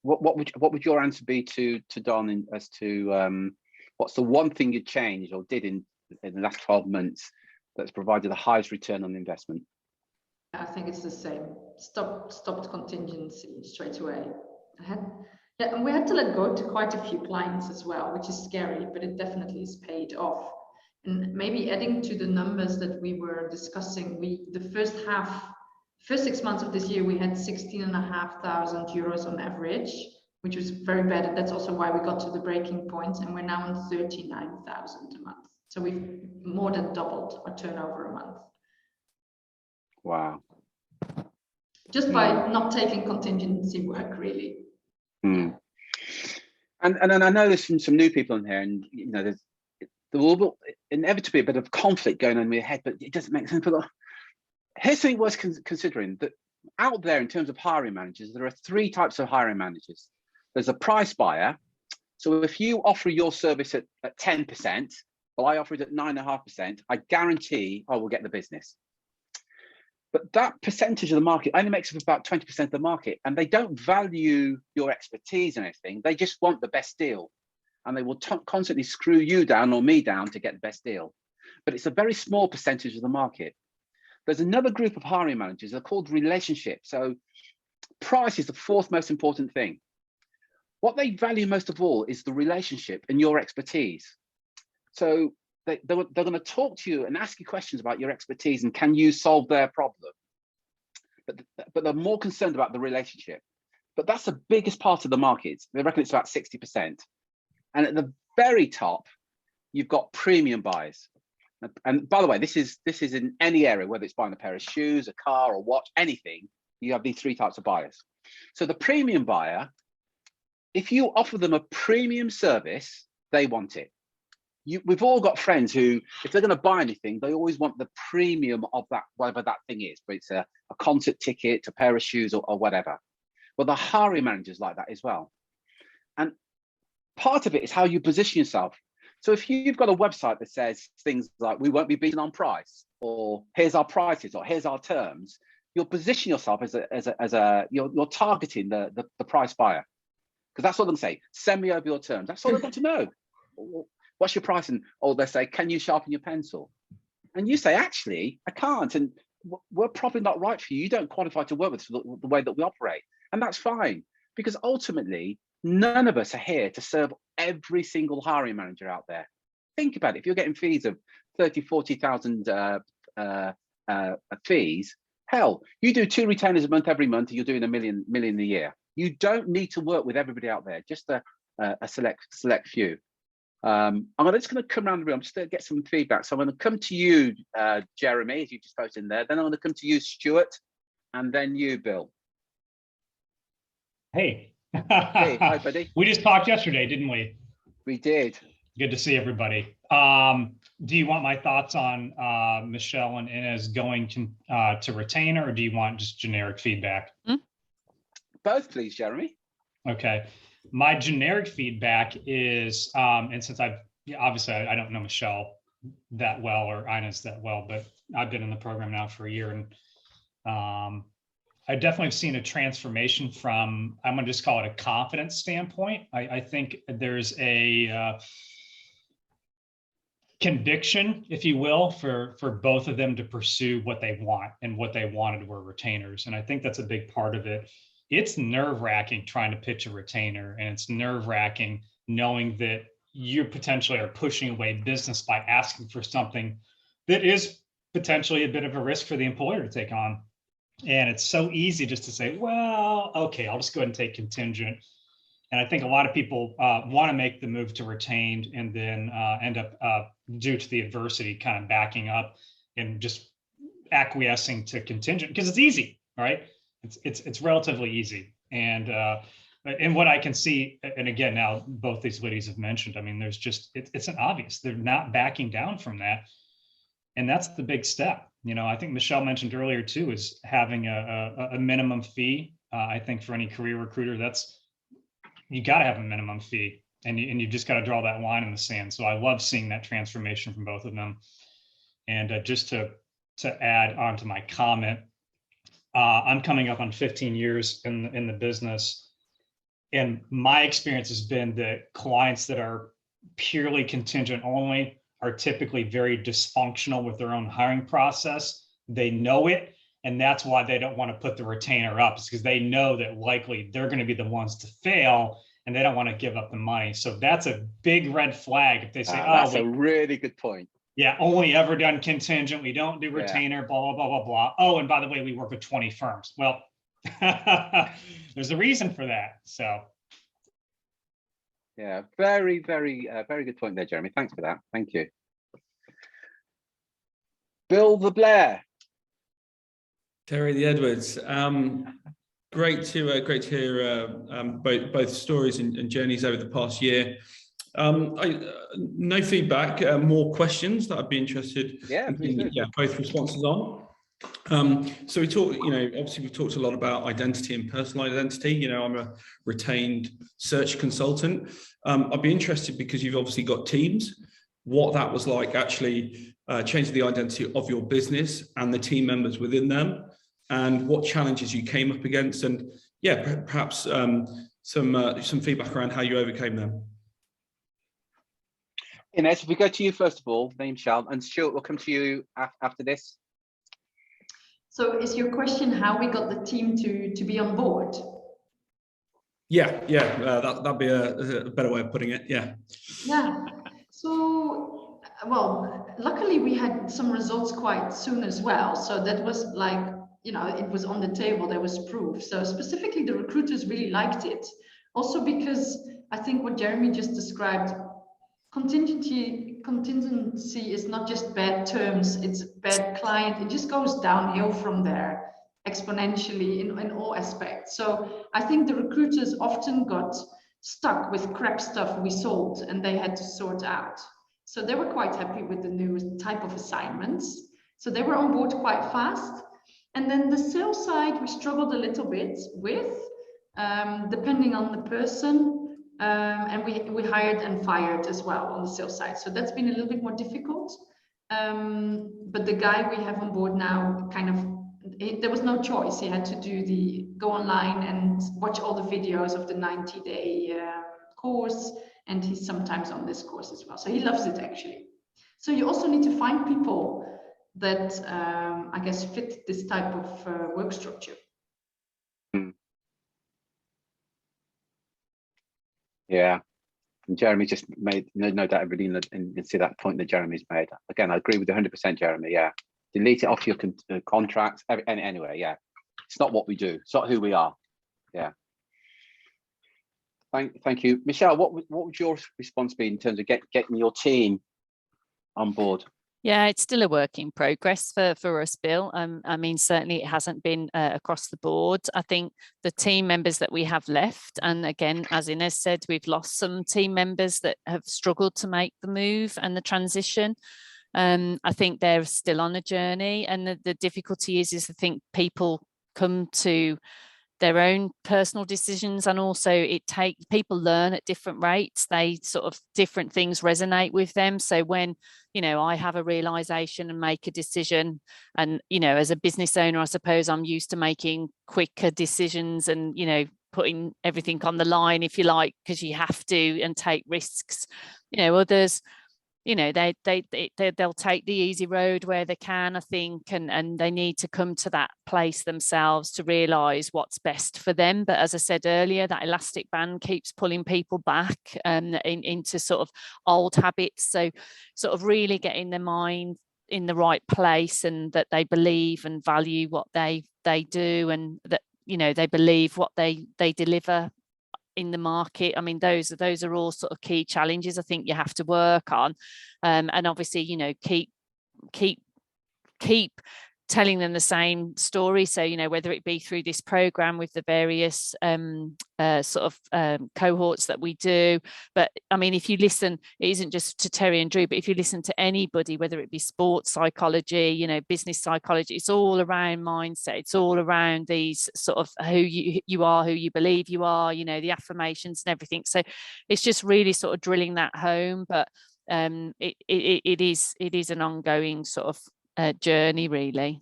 B: What would your answer be to Don as to what's the one thing you changed or did in the last 12 months that's provided the highest return on investment?
D: I think it's the same. Stopped contingency straight away. And we had to let go to quite a few clients as well, which is scary, but it definitely is paid off. And maybe adding to the numbers that we were discussing, the first 6 months of this year, we had 16,500 euros on average, which was very bad. And that's also why we got to the breaking point. And we're now on 39,000 a month. So we've more than doubled our turnover a month.
B: Wow.
D: Just by not taking contingency work, really.
B: And I know there's some new people in here, and there will inevitably a bit of conflict going on in your head, but it doesn't make sense. Here's something worth considering, that out there in terms of hiring managers, there are 3 types of hiring managers. There's a price buyer. So if you offer your service at 10%, well, I offer it at 9.5%, I guarantee I will get the business. But that percentage of the market only makes up about 20% of the market, and they don't value your expertise or anything. They just want the best deal, and they will constantly screw you down or me down to get the best deal. But it's a very small percentage of the market. There's another group of hiring managers, they're called relationships. So price is the 4th most important thing. What they value most of all is the relationship and your expertise. So they're going to talk to you and ask you questions about your expertise and can you solve their problem. But they're more concerned about the relationship. But that's the biggest part of the market. They reckon it's about 60%. And at the very top, you've got premium buyers. And by the way, this is in any area, whether it's buying a pair of shoes, a car, or watch, anything, you have these 3 types of buyers. So the premium buyer, if you offer them a premium service, they want it. We've all got friends who, if they're going to buy anything, they always want the premium of that, whatever that thing is, but it's a concert ticket, a pair of shoes, or whatever. Well, the hiring managers like that as well. And part of it is how you position yourself. So if you've got a website that says things like, we won't be beaten on price, or here's our prices, or here's our terms, you'll position yourself you're targeting the price buyer. Because that's all they'll say, send me over your terms. That's all they've got to know. What's your price? And they say, can you sharpen your pencil? And you say, actually, I can't. And we're probably not right for you. You don't qualify to work with us the way that we operate. And that's fine. Because ultimately, none of us are here to serve every single hiring manager out there. Think about it. If you're getting fees of 30, 40,000 fees, hell, you do 2 retainers a month every month, and you're doing a million a year. You don't need to work with everybody out there, just a select few. I'm just going to come around the room just to get some feedback. So I'm going to come to you, Jeremy, as you just posted in there. Then I'm going to come to you, Stuart, and then you, Bill.
I: Hey.
B: Hey, hi, buddy.
I: We just talked yesterday, didn't we?
B: We did.
I: Good to see everybody. Do you want my thoughts on Michelle and Inez going to retainer, or do you want just generic feedback?
B: Both, please, Jeremy.
I: Okay. My generic feedback is, and since obviously I don't know Michelle that well or Inez that well, but I've been in the program now for a year, and I definitely have seen a transformation from, I'm going to just call it a confidence standpoint. I think there's a conviction, if you will, for both of them to pursue what they want, and what they wanted were retainers. And I think that's a big part of it. It's nerve-wracking trying to pitch a retainer, and it's nerve-wracking knowing that you potentially are pushing away business by asking for something that is potentially a bit of a risk for the employer to take on. And it's so easy just to say, well, okay, I'll just go ahead and take contingent. And I think a lot of people want to make the move to retained, and then end up, due to the adversity, kind of backing up and just acquiescing to contingent because it's easy, right? It's relatively easy. And what I can see, and again, now both these ladies have mentioned, I mean, there's just, it's an obvious, they're not backing down from that. And that's the big step. I think Michelle mentioned earlier too, is having a minimum fee. I think for any career recruiter, you got to have a minimum fee, and you just got to draw that line in the sand. So I love seeing that transformation from both of them. And just to add on to my comment, I'm coming up on 15 years in the business, and my experience has been that clients that are purely contingent only are typically very dysfunctional with their own hiring process. They know it, and that's why they don't want to put the retainer up, is because they know that likely they're going to be the ones to fail, and they don't want to give up the money. So that's a big red flag if they say,
B: that's a really good point.
I: Yeah, only ever done contingent. We don't do retainer, blah, blah, blah, blah, blah. Oh, and by the way, we work with 20 firms. Well, there's a reason for that. So.
B: Yeah, very, very, very good point there, Jeremy. Thanks for that. Thank you. Bill the Blair.
J: Terry the Edwards. Great to hear both stories and journeys over the past year. No feedback, more questions that I'd be interested in both responses on. So we talked, obviously we've talked a lot about identity and personal identity. I'm a retained search consultant. I'd be interested, because you've obviously got teams, what that was like actually changing the identity of your business and the team members within them, and what challenges you came up against, and perhaps some feedback around how you overcame them.
B: Inez, if we go to you first of all, then Michelle, and Stuart, we'll come to you after this.
D: So is your question how we got the team to be on board?
J: That'd be a better way of putting it. Yeah.
D: So, well, luckily we had some results quite soon as well. So that was like, it was on the table, there was proof. So specifically the recruiters really liked it. Also because I think what Jeremy just described, contingency is not just bad terms, it's bad client. It just goes downhill from there exponentially in all aspects. So I think the recruiters often got stuck with crap stuff we sold and they had to sort out. So they were quite happy with the new type of assignments. So they were on board quite fast. And then the sales side, we struggled a little bit with, depending on the person. And we hired and fired as well on the sales side. So that's been a little bit more difficult. But the guy we have on board now there was no choice. He had to go online and watch all the videos of the 90-day course, and he's sometimes on this course as well. So he loves it actually. So you also need to find people that I guess fit this type of work structure.
B: Yeah. And Jeremy just made no doubt everybody can see that point that Jeremy's made. Again, I agree with 100%, Jeremy. Yeah, delete it off your contracts. Anyway, yeah, it's not what we do. It's not who we are. Yeah. Thank you, Michelle. What would your response be in terms of getting your team on board?
C: Yeah, it's still a work in progress for us, Bill. I mean, certainly it hasn't been across the board. I think the team members that we have left, and again, as Ines said, we've lost some team members that have struggled to make the move and the transition. I think they're still on a journey, and the difficulty is I think people come to their own personal decisions, and also people learn at different rates. They sort of different things resonate with them. So when I have a realization and make a decision, and as a business owner, I suppose I'm used to making quicker decisions and putting everything on the line, if you like, because you have to, and take risks. Others, they'll take the easy road where they can, I think, and they need to come to that place themselves to realize what's best for them. But as I said earlier, that elastic band keeps pulling people back into sort of old habits. So sort of really getting their mind in the right place, and that they believe and value what they do, and that they believe what they deliver in the market. I mean, those are all sort of key challenges I think you have to work on, and obviously keep telling them the same story. So whether it be through this program with the various cohorts that we do. But I mean, if you listen, it isn't just to Terry and Drew, but if you listen to anybody, whether it be sports psychology, business psychology, it's all around mindset. It's all around these sort of who you are, who you believe you are, the affirmations and everything. So it's just really sort of drilling that home. But it is an ongoing sort of journey, really.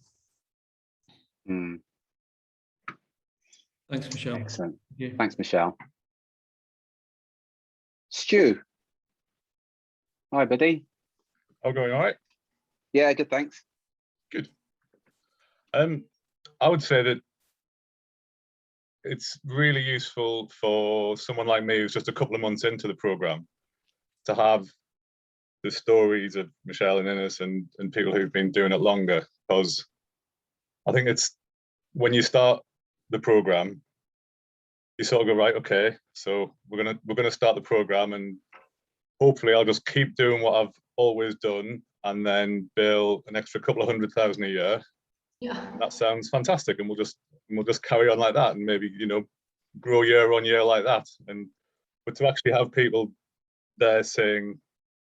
J: Thanks, Michelle.
B: Excellent.
J: Yeah.
B: Thanks, Michelle. Stu. Hi, buddy.
K: All going all right?
B: Yeah, good, thanks.
K: Good. I would say that it's really useful for someone like me who's just a couple of months into the program to have the stories of Michelle and Ines and people who've been doing it longer, because I think it's when you start the program, you sort of go, right, okay, so we're gonna start the program, and hopefully I'll just keep doing what I've always done, and then bill an extra couple of 100,000 a year.
D: Yeah,
K: and that sounds fantastic, and we'll just carry on like that, and maybe grow year on year like that. But to actually have people there saying,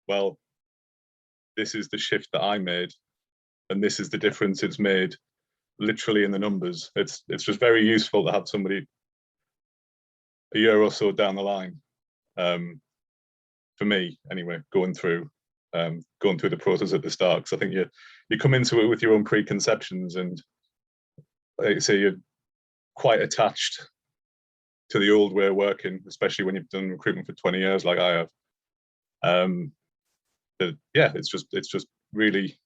K: well, this is the shift that I made, and this is the difference it's made, literally in the numbers. It's just very useful to have somebody a year or so down the line, for me anyway, going through the process at the start, because I think you come into it with your own preconceptions, and like you say, you're quite attached to the old way of working, especially when you've done recruitment for 20 years like I have. Yeah, it's just really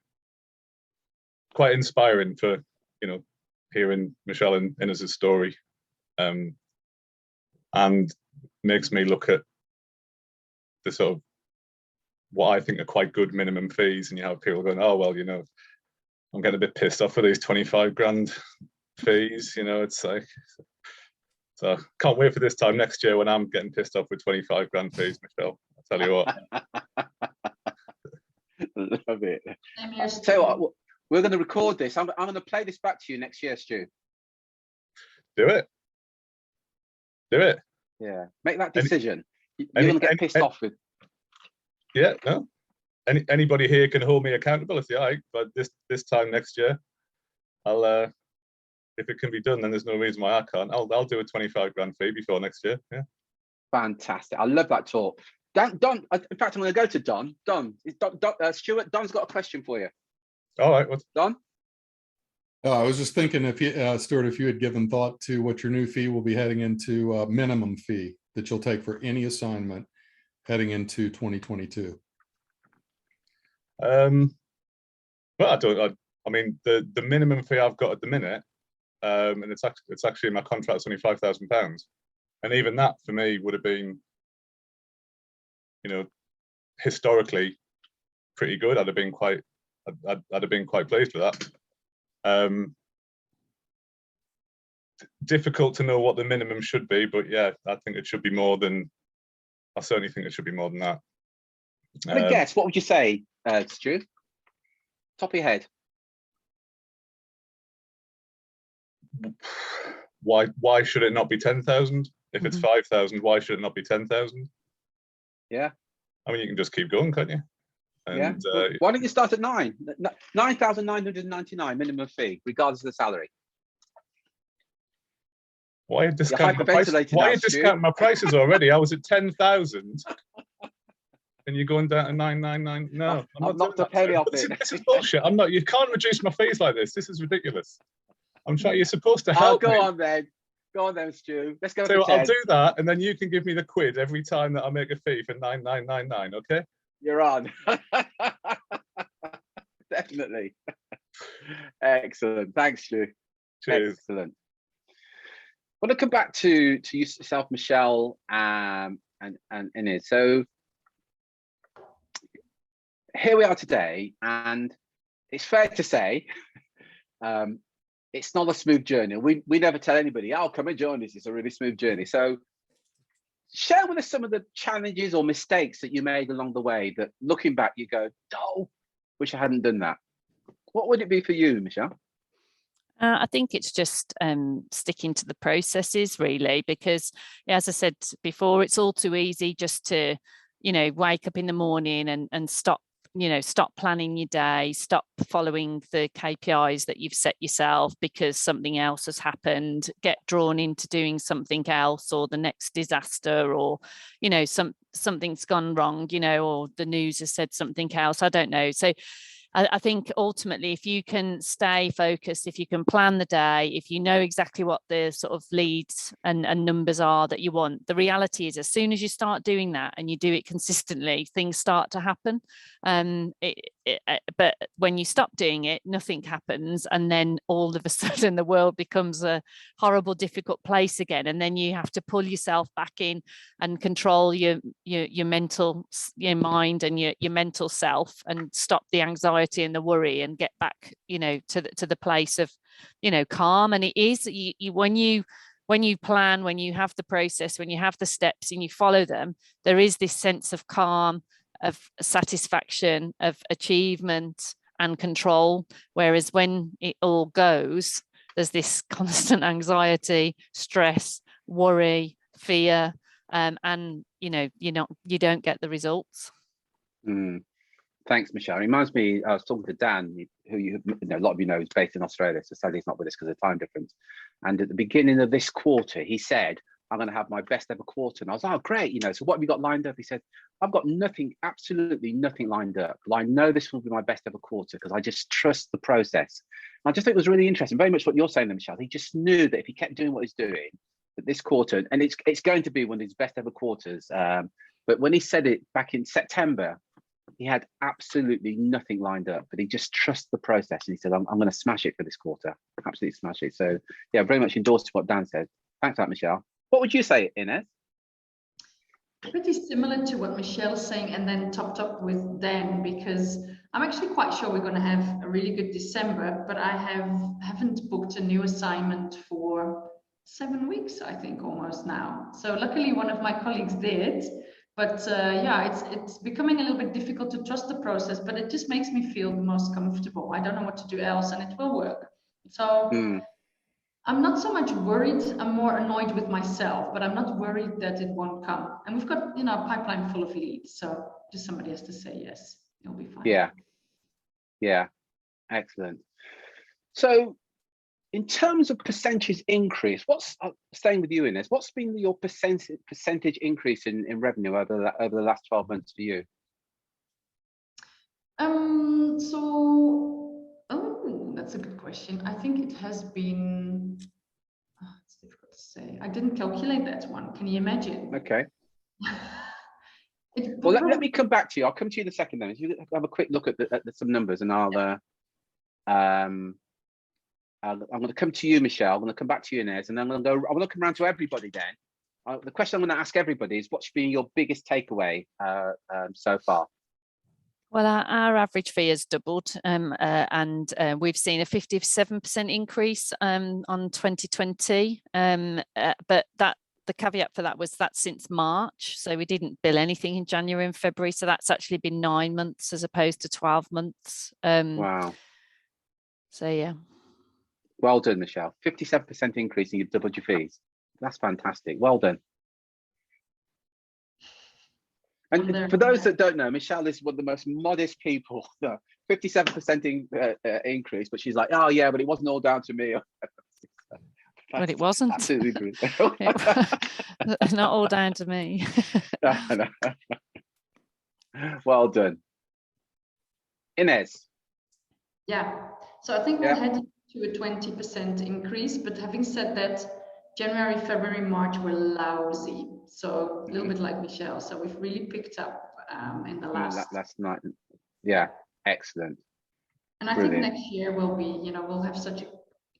K: quite inspiring for hearing Michelle and Ines' story, and makes me look at the sort of what I think are quite good minimum fees, and you have people going, oh well, I'm getting a bit pissed off for these 25 grand fees. It's like, so can't wait for this time next year when I'm getting pissed off with 25 grand fees, Michelle. I'll tell you what.
B: Love it. So we're going to record this. I'm going to play this back to you next year, Stu.
K: Do it.
B: Yeah, make that decision. You're going to get pissed off with.
K: Yeah, no. Anybody here can hold me accountable if you like, but this time next year, I'll if it can be done, then there's no reason why I can't. I'll do a 25 grand fee before next year. Yeah.
B: Fantastic. I love that talk. Don, in fact, I'm going to go to Don. Stuart, Don's got a question for you.
K: All right.
B: Don?
E: I was just thinking, if you, Stuart, if you had given thought to what your new fee will be heading into, minimum fee that you'll take for any assignment heading into 2022.
K: Well, I mean, the minimum fee I've got at the minute, and it's actually in my contract, it's only £5,000, and even that for me would have been, you know, historically pretty good. I'd have been quite pleased with that. Difficult to know what the minimum should be, but yeah, I think it should be more than. I certainly think it should be more than that.
B: I guess. What would you say, Stu? Top of your head.
K: Why should it not be 10,000? If it's 5,000, why should it not be 10,000?
B: Yeah.
K: I mean, you can just keep going, can't you? And,
B: yeah. Why don't you start at 9,999 minimum fee, regardless of the salary?
K: Why are you discounting my prices already? I was at 10,000. And you're going down to 999. No,
B: I'm not a penny off it.
K: This is bullshit. I'm not. You can't reduce my fees like this. This is ridiculous. I'm trying. You're supposed to help.
B: Go on then, Stu. Let's go.
K: So I'll do that, and then you can give me the quid every time that I make a fee for 9,999. Okay?
B: You're on. Definitely. Excellent. Thanks, Stu.
K: Cheers.
B: Excellent. I want to come back to yourself, Michelle, and Inez. So here we are today, and it's fair to say it's not a smooth journey. We never tell anybody, "Oh, come and join us. It's a really smooth journey." So share with us some of the challenges or mistakes that you made along the way that, looking back, you go, "Oh, wish I hadn't done that." What would it be for you, Michelle?
C: I think it's just sticking to the processes, really, because as I said before, it's all too easy just to, wake up in the morning and stop planning your day, stop following the KPIs that you've set yourself because something else has happened, get drawn into doing something else or the next disaster, or, something's gone wrong, or the news has said something else. I don't know. So I think ultimately, if you can stay focused, if you can plan the day, if you know exactly what the sort of leads and numbers are that you want, the reality is as soon as you start doing that and you do it consistently, things start to happen. But when you stop doing it, nothing happens. And then all of a sudden the world becomes a horrible, difficult place again. And then you have to pull yourself back in and control your mental, your mind and your mental self, and stop the anxiety and the worry, and get back, to the place of, calm. And it is when you plan, when you have the process, when you have the steps and you follow them, there is this sense of calm, of satisfaction, of achievement and control. Whereas when it all goes, there's this constant anxiety, stress, worry, fear, and you don't get the results.
B: Thanks, Michelle. It reminds me, I was talking to Dan, who a lot of you know is based in Australia, so sadly he's not with us because of the time difference. And at the beginning of this quarter, he said, "I'm going to have my best ever quarter." And I was like, "Oh, great, so what have you got lined up?" He said, "I've got nothing, absolutely nothing lined up. But I know this will be my best ever quarter because I just trust the process." And I just think it was really interesting, very much what you're saying there, Michelle. He just knew that if he kept doing what he's doing, that this quarter, and it's going to be one of his best ever quarters. But when he said it back in September, he had absolutely nothing lined up, but he just trusts the process. And he said, I'm going to smash it for this quarter, absolutely smash it. So yeah, very much endorsed what Dan said. Thanks for that, Michelle. What would you say, Inez?
D: Pretty similar to what Michelle's saying, and then topped up with Dan, because I'm actually quite sure we're going to have a really good December, but I haven't booked a new assignment for 7 weeks, I think, almost now. So luckily one of my colleagues did. But yeah, it's becoming a little bit difficult to trust the process, but it just makes me feel the most comfortable. I don't know what to do else, and it will work. So I'm not so much worried. I'm more annoyed with myself, but I'm not worried that it won't come. And we've got, a pipeline full of leads. So just somebody has to say yes. It'll be fine.
B: Yeah. Excellent. So in terms of percentage increase, what's staying with you in this? What's been your percentage increase in revenue over the last 12 months for you?
D: That's a good question. I think it has been. It's difficult to say. I didn't calculate that one. Can you imagine?
B: Okay. Well, let me come back to you. I'll come to you in a second then. If you have a quick look at some numbers, and I'm going to come to you, Michelle. I'm going to come back to you, Inez, and then I'm going to come around to everybody then. The question I'm going to ask everybody is, what's been your biggest takeaway so far?
C: Well, our average fee has doubled, and we've seen a 57% increase on 2020. But the caveat for that was that since March, so we didn't bill anything in January and February. So that's actually been 9 months as opposed to 12 months.
B: Wow.
C: So yeah.
B: Well done, Michelle. 57% increase and you've doubled your fees. That's fantastic. Well done. And for those that don't know, Michelle is one of the most modest people. 57% increase, but she's like, oh yeah, but it wasn't all down to me.
C: But it wasn't.
B: Absolutely.
C: Not all down to me.
B: No. Well done. Inez.
D: Yeah, so I think we'll head to a 20% increase, but having said that, January, February, March were lousy. So a little bit like Michelle. So we've really picked up in the last
B: night. Yeah, excellent.
D: And I think next year will be, we'll have such a,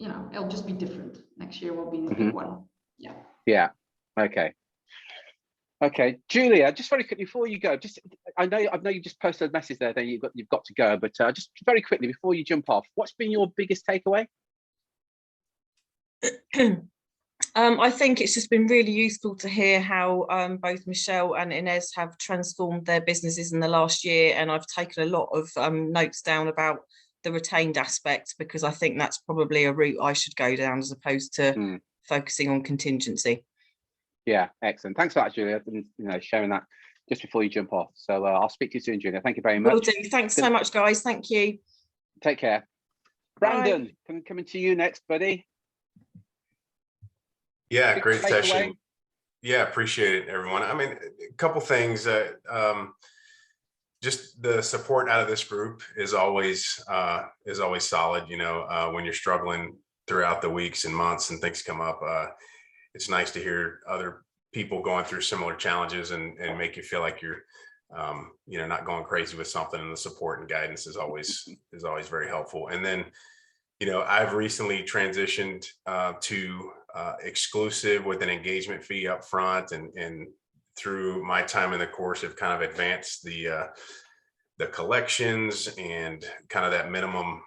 D: it'll just be different. Next year will be the big one. Yeah. Yeah.
B: Okay. Okay, Julia, just very quickly before you go, I know you just posted a message there. Then you've got to go, but just very quickly before you jump off, what's been your biggest takeaway?
H: I think it's just been really useful to hear how both Michelle and Inez have transformed their businesses in the last year, and I've taken a lot of notes down about the retained aspect, because I think that's probably a route I should go down as opposed to focusing on contingency.
B: Yeah, excellent. Thanks for that, Julia, and sharing that just before you jump off. So I'll speak to you soon, Julia. Thank you very much.
H: Will do. Thanks so much, guys. Thank you.
B: Take care. Brandon, coming to you next, buddy.
L: Yeah, great session. Yeah, appreciate it, everyone. I mean, a couple things. Just the support out of this group is always solid. When you're struggling throughout the weeks and months and things come up, it's nice to hear other people going through similar challenges and make you feel like you're not going crazy with something. And the support and guidance is always very helpful. And then I've recently transitioned to exclusive with an engagement fee up front, and through my time in the course have kind of advanced the collections and kind of that minimum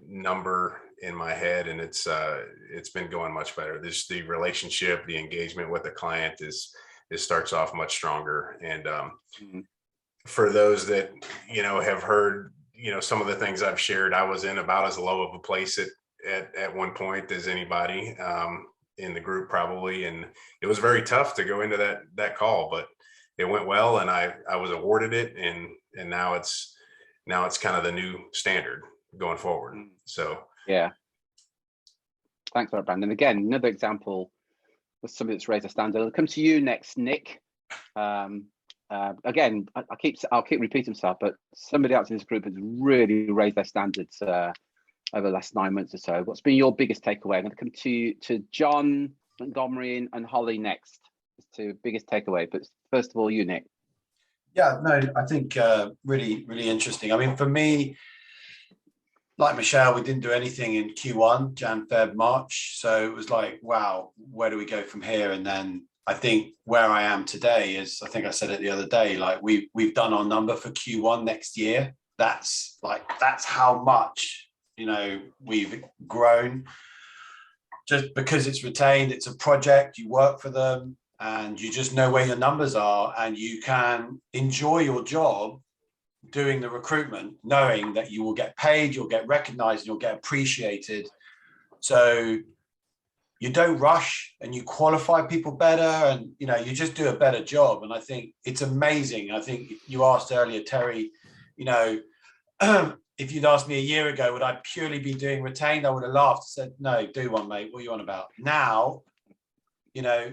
L: number in my head, and it's been going much better. The relationship, the engagement with the client starts off much stronger. And for those that have heard some of the things I've shared, I was in about as low of a place at one point as anybody in the group probably, and it was very tough to go into that call, but it went well, and I was awarded it, and now it's kind of the new standard going forward. So
B: yeah, thanks for that, Brandon. Again, another example of somebody that's raised a standard. I'll come to you next, Nick. Again, I'll keep repeating myself, but somebody else in this group has really raised their standards over the last 9 months or so. What's been your biggest takeaway? I'm going to come to John Montgomery and Holly next. To biggest takeaway, but first of all, you, Nick.
F: Yeah, no, I think really, really interesting. I mean, for me, like Michelle, we didn't do anything in Q1, Jan, Feb, March. So it was like, wow, where do we go from here? And then I think where I am today is, I think I said it the other day, like we've done our number for Q1 next year. That's how much, we've grown. Just because it's retained, it's a project, you work for them, and you just know where your numbers are, and you can enjoy your job doing the recruitment, knowing that you will get paid, you'll get recognized, and you'll get appreciated. So you don't rush, and you qualify people better, and you just do a better job. And I think it's amazing. I think you asked earlier, Terry, if you'd asked me a year ago, would I purely be doing retained? I would have laughed, said, no, do one, mate. What are you on about? Now, you know,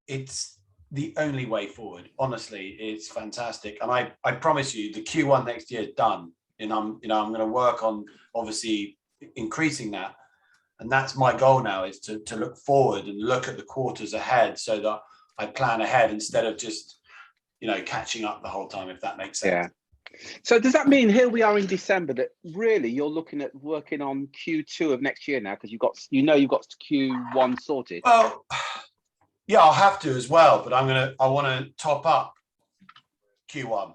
F: it's the only way forward. Honestly, it's fantastic. And I promise you, the Q1 next year is done. And I'm going to work on obviously increasing that. And that's my goal now, is to look forward and look at the quarters ahead, so that I plan ahead instead of just, you know, catching up the whole time, if that makes sense.
B: Yeah. So does that mean here we are in December that really you're looking at working on Q2 of next year now, because you've got Q1 sorted?
F: Well, yeah, I'll have to as well, but I want to top up Q1.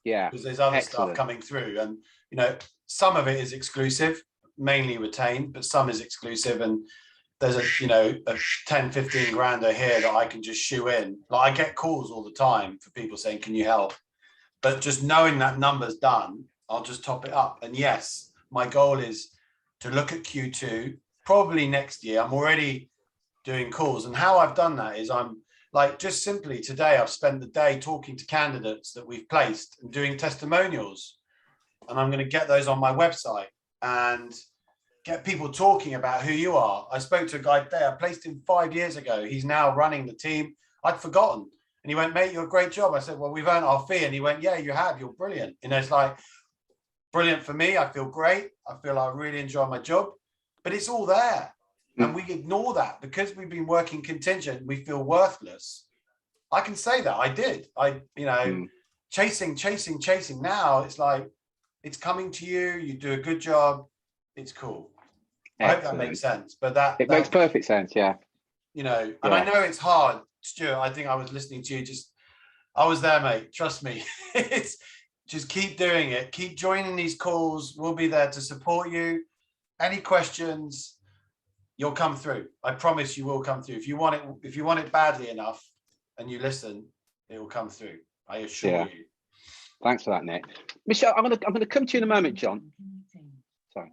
B: Yeah,
F: because there's other stuff coming through, and you know, some of it is exclusive, mainly retained, but some is exclusive, and there's a 10-15 grander here that I can just shoe in. Like, I get calls all the time for people saying, can you help? But just knowing that number's done, I'll just top it up. And yes, my goal is to look at Q2 probably next year. I'm already doing calls, and how I've done that is I'm like, just simply today I've spent the day talking to candidates that we've placed and doing testimonials, and I'm going to get those on my website and get people talking about who you are. I spoke to a guy today, I placed him 5 years ago. He's now running the team. I'd forgotten. And he went, mate, you're a great job. I said, well, we've earned our fee. And he went, yeah, you have. You're brilliant. You know, it's like, brilliant for me. I feel great. I feel I really enjoy my job. But it's all there. And we ignore that because we've been working contingent. We feel worthless. I can say that. I did. Chasing. Now it's like, it's coming to you. You do a good job. It's cool. Excellent. I hope that makes sense. But that
B: makes perfect sense. Yeah.
F: You know, and I know it's hard, Stuart. I think I was listening to you. I was there, mate. Trust me. It's just keep doing it. Keep joining these calls. We'll be there to support you. Any questions, you'll come through. I promise you will come through. If you want it badly enough and you listen, it will come through. I assure you.
B: Thanks for that, Nick. Michelle, I'm gonna come to you in a moment, John. Sorry.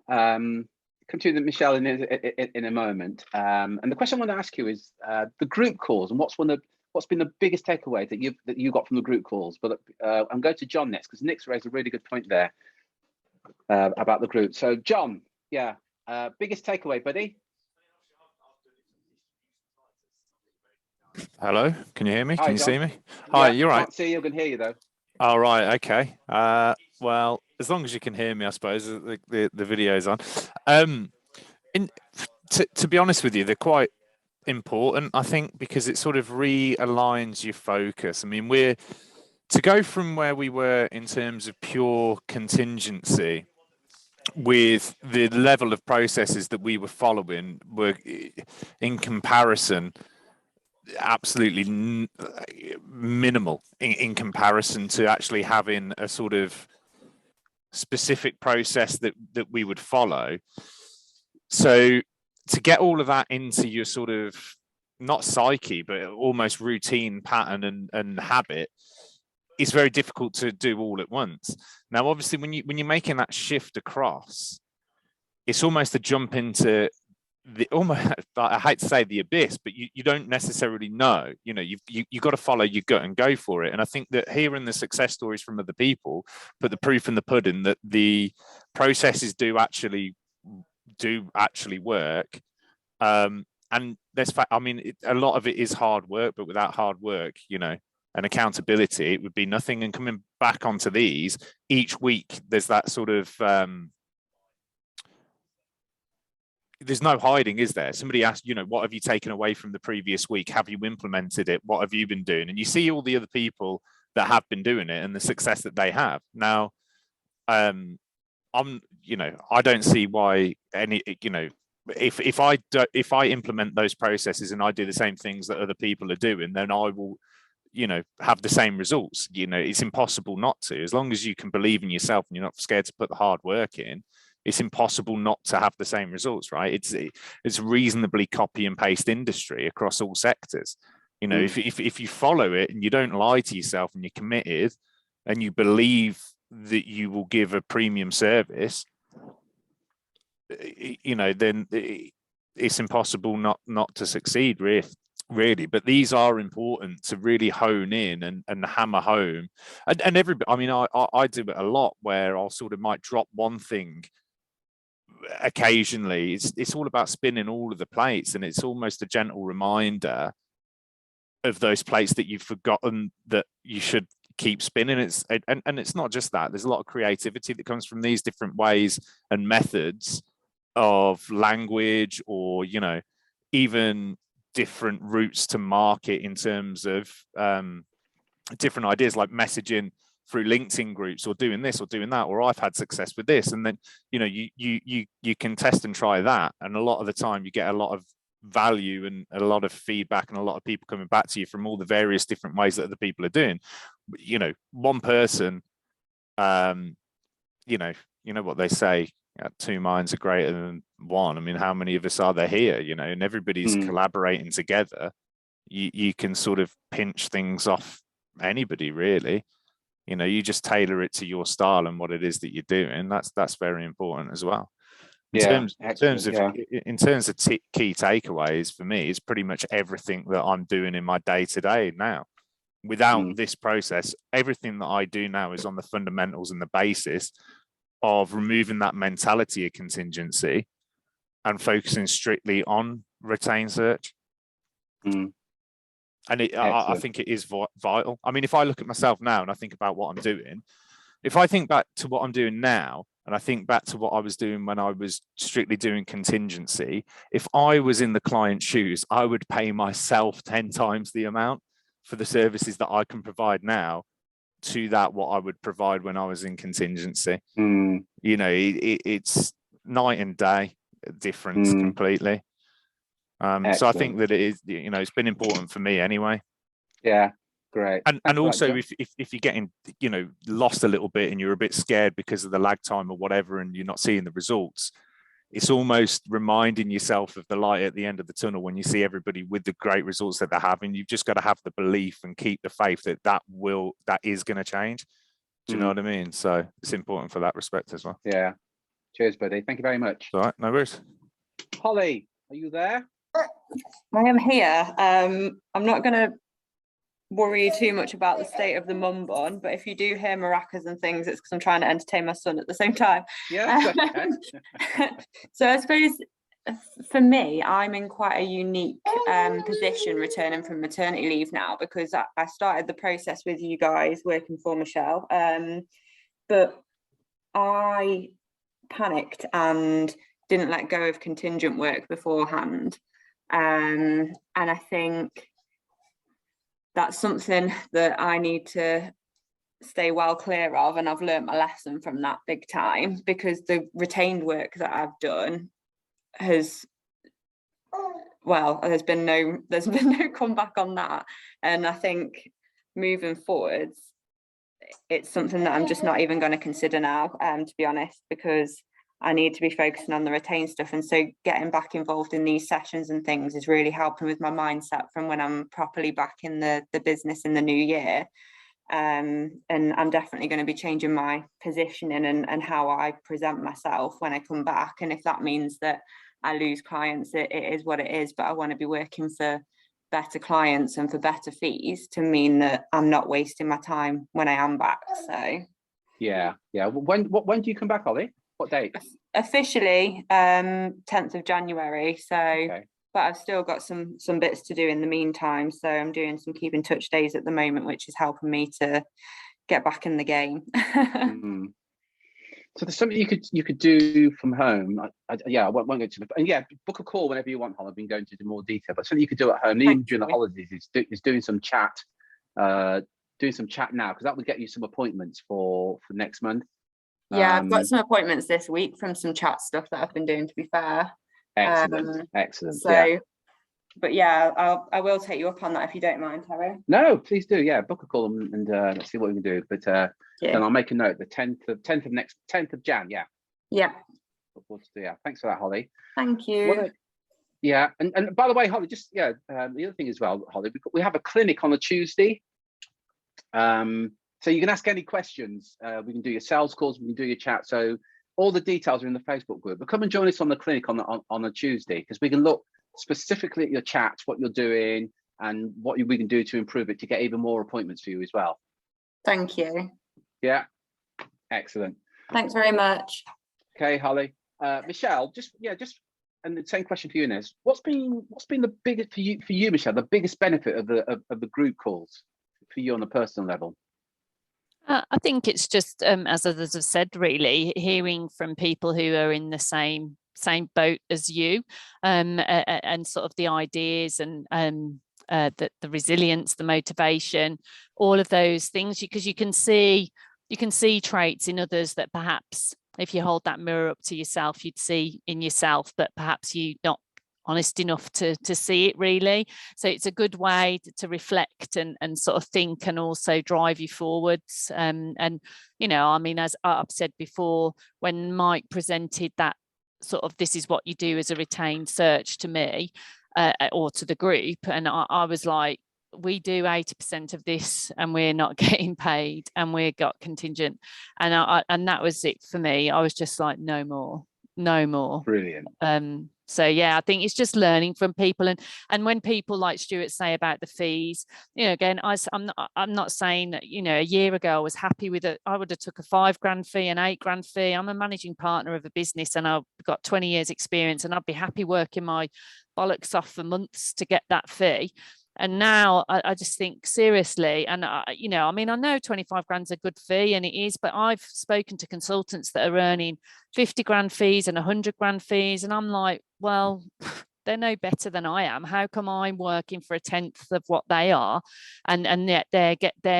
B: Come to you, Michelle, in a moment. And the question I want to ask you is the group calls, and what's been the biggest takeaway that you got from the group calls? But I'm going to John next, because Nick's raised a really good point there about the group. So John, biggest takeaway, buddy.
M: Hello, can you hear me?
B: Hi,
M: can you
B: John.
M: See me? Hi, you're right.
B: I can't see you, I can hear you though.
M: All right, okay. Well, as long as you can hear me, I suppose the video's on. To be honest with you, they're quite important, I think, because it sort of realigns your focus. I mean, to go from where we were in terms of pure contingency with the level of processes that we were following were in comparison absolutely minimal in comparison to actually having a sort of specific process that we would follow. So to get all of that into your sort of not psyche but almost routine pattern and habit is very difficult to do all at once. Now obviously when you're making that shift across, it's almost a jump into I hate to say the abyss, but you don't necessarily know. You know, you've got to follow your gut and go for it. And I think that hearing the success stories from other people put the proof in the pudding that the processes do actually work. And there's fact, I mean, a lot of it is hard work, but without hard work, you know, and accountability, it would be nothing. And coming back onto these each week, there's that sort of there's no hiding, is there? Somebody asked, you know, what have you taken away from the previous week? Have you implemented it? What have you been doing? And you see all the other people that have been doing it and the success that they have. Now, I don't see why if I implement those processes and I do the same things that other people are doing, then I will, have the same results. It's impossible not to, as long as you can believe in yourself and you're not scared to put the hard work in. It's impossible not to have the same results, right? It's a reasonably copy and paste industry across all sectors. If you follow it and you don't lie to yourself and you're committed and you believe that you will give a premium service, then it's impossible not to succeed, really. really. But these are important to really hone in and hammer home. And everybody, I mean, I do it a lot where I'll sort of might drop one thing occasionally. It's all about spinning all of the plates, and it's almost a gentle reminder of those plates that you've forgotten that you should keep spinning. And it's not just that. There's a lot of creativity that comes from these different ways and methods of language, or, you know, even different routes to market in terms of different ideas, like messaging through LinkedIn groups, or doing this or doing that, or I've had success with this. And then, you know, you can test and try that, and a lot of the time you get a lot of value and a lot of feedback and a lot of people coming back to you from all the various different ways that other people are doing. You know, one person, you know what they say, two minds are greater than one. I mean, how many of us are there here, you know, and everybody's collaborating together. You can sort of pinch things off anybody, really. You know, you just tailor it to your style and what it is that you're doing. That's very important as well. In terms of key takeaways for me, is pretty much everything that I'm doing in my day-to-day now. Without this process, everything that I do now is on the fundamentals and the basis of removing that mentality of contingency and focusing strictly on retained search. And I think it is vital. I mean, if I look at myself now and I think about what I'm doing, if I think back to what I'm doing now, and I think back to what I was doing when I was strictly doing contingency, if I was in the client's shoes, I would pay myself 10 times the amount for the services that I can provide now to that what I would provide when I was in contingency. You know, it's night and day difference completely. So I think that it is, you know, it's been important for me anyway.
B: Yeah. Great.
M: And also, if you're getting, you know, lost a little bit and you're a bit scared because of the lag time or whatever, and you're not seeing the results, it's almost reminding yourself of the light at the end of the tunnel when you see everybody with the great results that they're having. You've just got to have the belief and keep the faith that is going to change. Do you know what I mean? So it's important for that respect as well.
B: Yeah. Cheers, buddy. Thank you very much.
M: All right, no worries.
B: Holly, are you there?
N: I am here. I'm not going to worry you too much about the state of the mum bun, but if you do hear maracas and things, it's because I'm trying to entertain my son at the same time.
B: Yeah.
N: So I suppose for me, I'm in quite a unique position returning from maternity leave now, because I started the process with you guys working for Michelle, but I panicked and didn't let go of contingent work beforehand, and I think that's something that I need to stay well clear of, and I've learned my lesson from that big time, because the retained work that I've done has, well, there's been no comeback on that. And I think moving forwards, it's something that I'm just not even going to consider now, to be honest, because I need to be focusing on the retained stuff. And so getting back involved in these sessions and things is really helping with my mindset from when I'm properly back in the business in the new year. And I'm definitely going to be changing my positioning and how I present myself when I come back. And if that means that I lose clients, it is what it is. But I want to be working for better clients and for better fees to mean that I'm not wasting my time when I am back. So
B: yeah. When do you come back, Holly? What date?
N: Officially 10th of January. So okay. But I've still got some bits to do in the meantime. So I'm doing some keep in touch days at the moment, which is helping me to get back in the game.
B: So there's something you could do from home. I won't go to and book a call whenever you want, Holly. I've been going into more detail, but something you could do at home, even during the holidays, is doing some chat. Doing some chat now, because that would get you some appointments for next month.
N: Yeah, I've got some appointments this week from some chat stuff that I've been doing, to be fair.
B: Excellent.
N: So, but yeah, I will take you up on that if you don't mind, Terry.
B: No, please do. Yeah, book a call and let's see what we can do. But then I'll make a note. The 10th of Jan. Yeah.
N: Yeah.
B: Yeah. Thanks for that, Holly.
N: Thank you.
B: And by the way, Holly, the other thing as well, Holly, we have a clinic on a Tuesday. So you can ask any questions. We can do your sales calls, we can do your chat. So all the details are in the Facebook group. But come and join us on the clinic on a Tuesday, because we can look specifically at your chats, what you're doing, and what we can do to improve it to get even more appointments for you as well.
N: Thank you.
B: Yeah, excellent.
N: Thanks very much.
B: Okay, Holly. Michelle, and the same question for you, Inez. What's been the biggest for you, Michelle? The biggest benefit of the group calls for you on a personal level?
C: I think it's just, as others have said, really hearing from people who are in the same boat as you, and sort of the ideas and the resilience, the motivation, all of those things, because you can see traits in others that perhaps if you hold that mirror up to yourself, you'd see in yourself, but perhaps you're not honest enough to see it really. So it's a good way to reflect and sort of think, and also drive you forwards. And you know, I mean, as I've said before, when Mike presented that sort of this is what you do as a retained search to me, or to the group, and I was like, we do 80% of this and we're not getting paid and we've got contingent, and that was it for me. I was just like, no more.
B: Brilliant.
C: So yeah, I think it's just learning from people, and when people like Stuart say about the fees, you know, again, I'm not saying that, you know, a year ago I was happy with it. I would have took a $5,000 fee, an $8,000 fee. I'm a managing partner of a business and I've got 20 years experience, and I'd be happy working my bollocks off for months to get that fee. And now I just think seriously, and you know, I mean, I know $25,000 is a good fee, and it is, but I've spoken to consultants that are earning $50,000 fees and $100,000 fees, and I'm like, well, they're no better than I am. How come I'm working for a tenth of what they are, and yet they're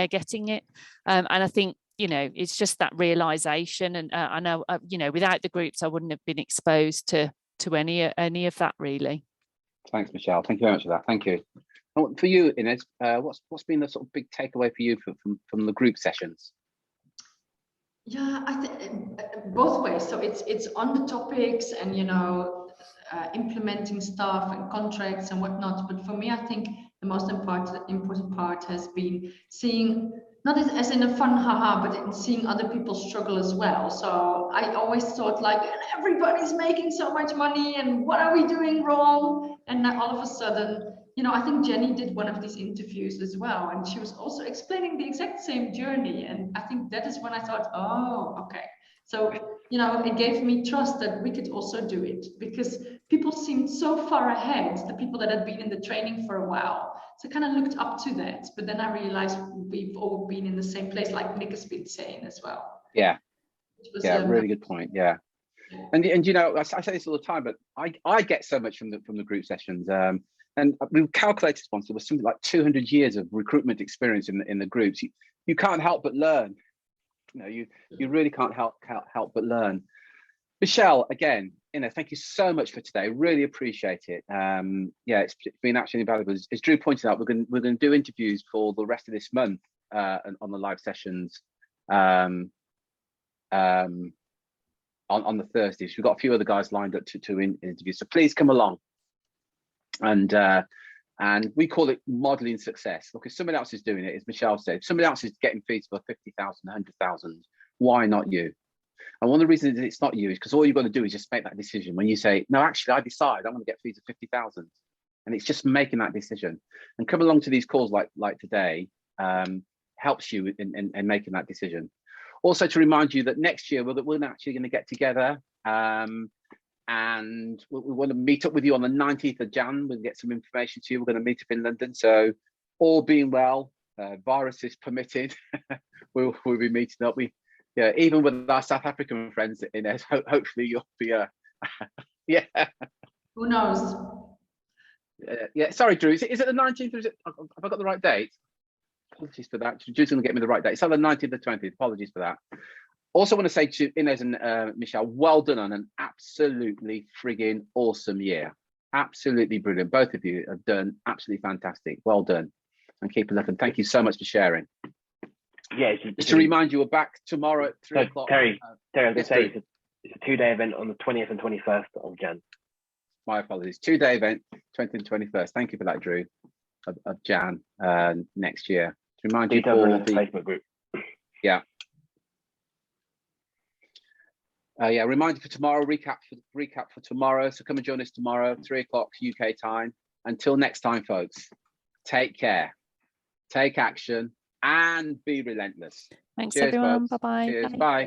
C: getting it? And I think, you know, it's just that realization. And I know, you know, without the groups, I wouldn't have been exposed to any of that really.
B: Thanks, Michelle. Thank you very much for that. Thank you. For you, Inez, what's been the sort of big takeaway for you from the group sessions?
D: Yeah, I think both ways. So it's on the topics and, you know, implementing stuff and contracts and whatnot. But for me, I think the most important part has been seeing, not as in a fun haha, but in seeing other people struggle as well. So I always thought like, everybody's making so much money and what are we doing wrong? And now all of a sudden, you know, I think Jenny did one of these interviews as well, and she was also explaining the exact same journey. And I think that is when I thought, oh, okay. So, you know, it gave me trust that we could also do it, because people seemed so far ahead, the people that had been in the training for a while. So I kind of looked up to that. But then I realized we've all been in the same place, like Nick has been saying as well.
B: Yeah. Yeah, really good point. Yeah. And you know, I say this all the time, but I get so much from the group sessions. And we calculated once, there was something like 200 years of recruitment experience in the groups. You can't help but learn. You know, you really can't help but learn. Michelle, again, you know, thank you so much for today. Really appreciate it. Yeah, it's been absolutely valuable. As Drew pointed out, we're going to do interviews for the rest of this month on the live sessions on the Thursdays. We've got a few other guys lined up to interview, so please come along. And we call it modeling success. Look, if somebody else is doing it, as Michelle said, if somebody else is getting fees for 50,000, 100,000, why not you? And one of the reasons it's not you is because all you've got to do is just make that decision. When you say, no, actually, I decide I'm going to get fees of 50,000, and it's just making that decision. And come along to these calls like today helps you in making that decision. Also, to remind you that next year we're actually going to get together. And we want to meet up with you on the 19th of Jan. We'll get some information to you. We're going to meet up in London. So all being well, viruses permitted, we'll be meeting up. Yeah, even with our South African friends, Inez, hopefully you'll be, yeah.
D: Who knows?
B: Yeah, sorry, Drew. Is it the 19th? Or is it, have I got the right date? Apologies for that. Drew's going to get me the right date. It's either the 19th or 20th. Apologies for that. Also want to say to Inez and Michelle, well done on an absolutely frigging awesome year. Absolutely brilliant. Both of you have done absolutely fantastic. Well done. And keep it up. And thank you so much for sharing.
O: Yeah.
B: Just to remind you, we're back tomorrow at 3 o'clock.
O: Terry, I was going to say, it's a 2-day event on the 20th and 21st of Jan.
B: My apologies. 2-day event, 20th and 21st. Thank you for that, Drew, of Jan next year. To remind you for the
O: Facebook group.
B: Yeah. Yeah, reminder for tomorrow, recap for tomorrow. So come and join us tomorrow, 3 o'clock UK time. Until next time, folks. take care, take action, and be relentless.
C: Thanks,
B: Cheers,
C: everyone.
B: folks.
C: Bye-bye.
B: Cheers.
C: Bye.
B: Bye.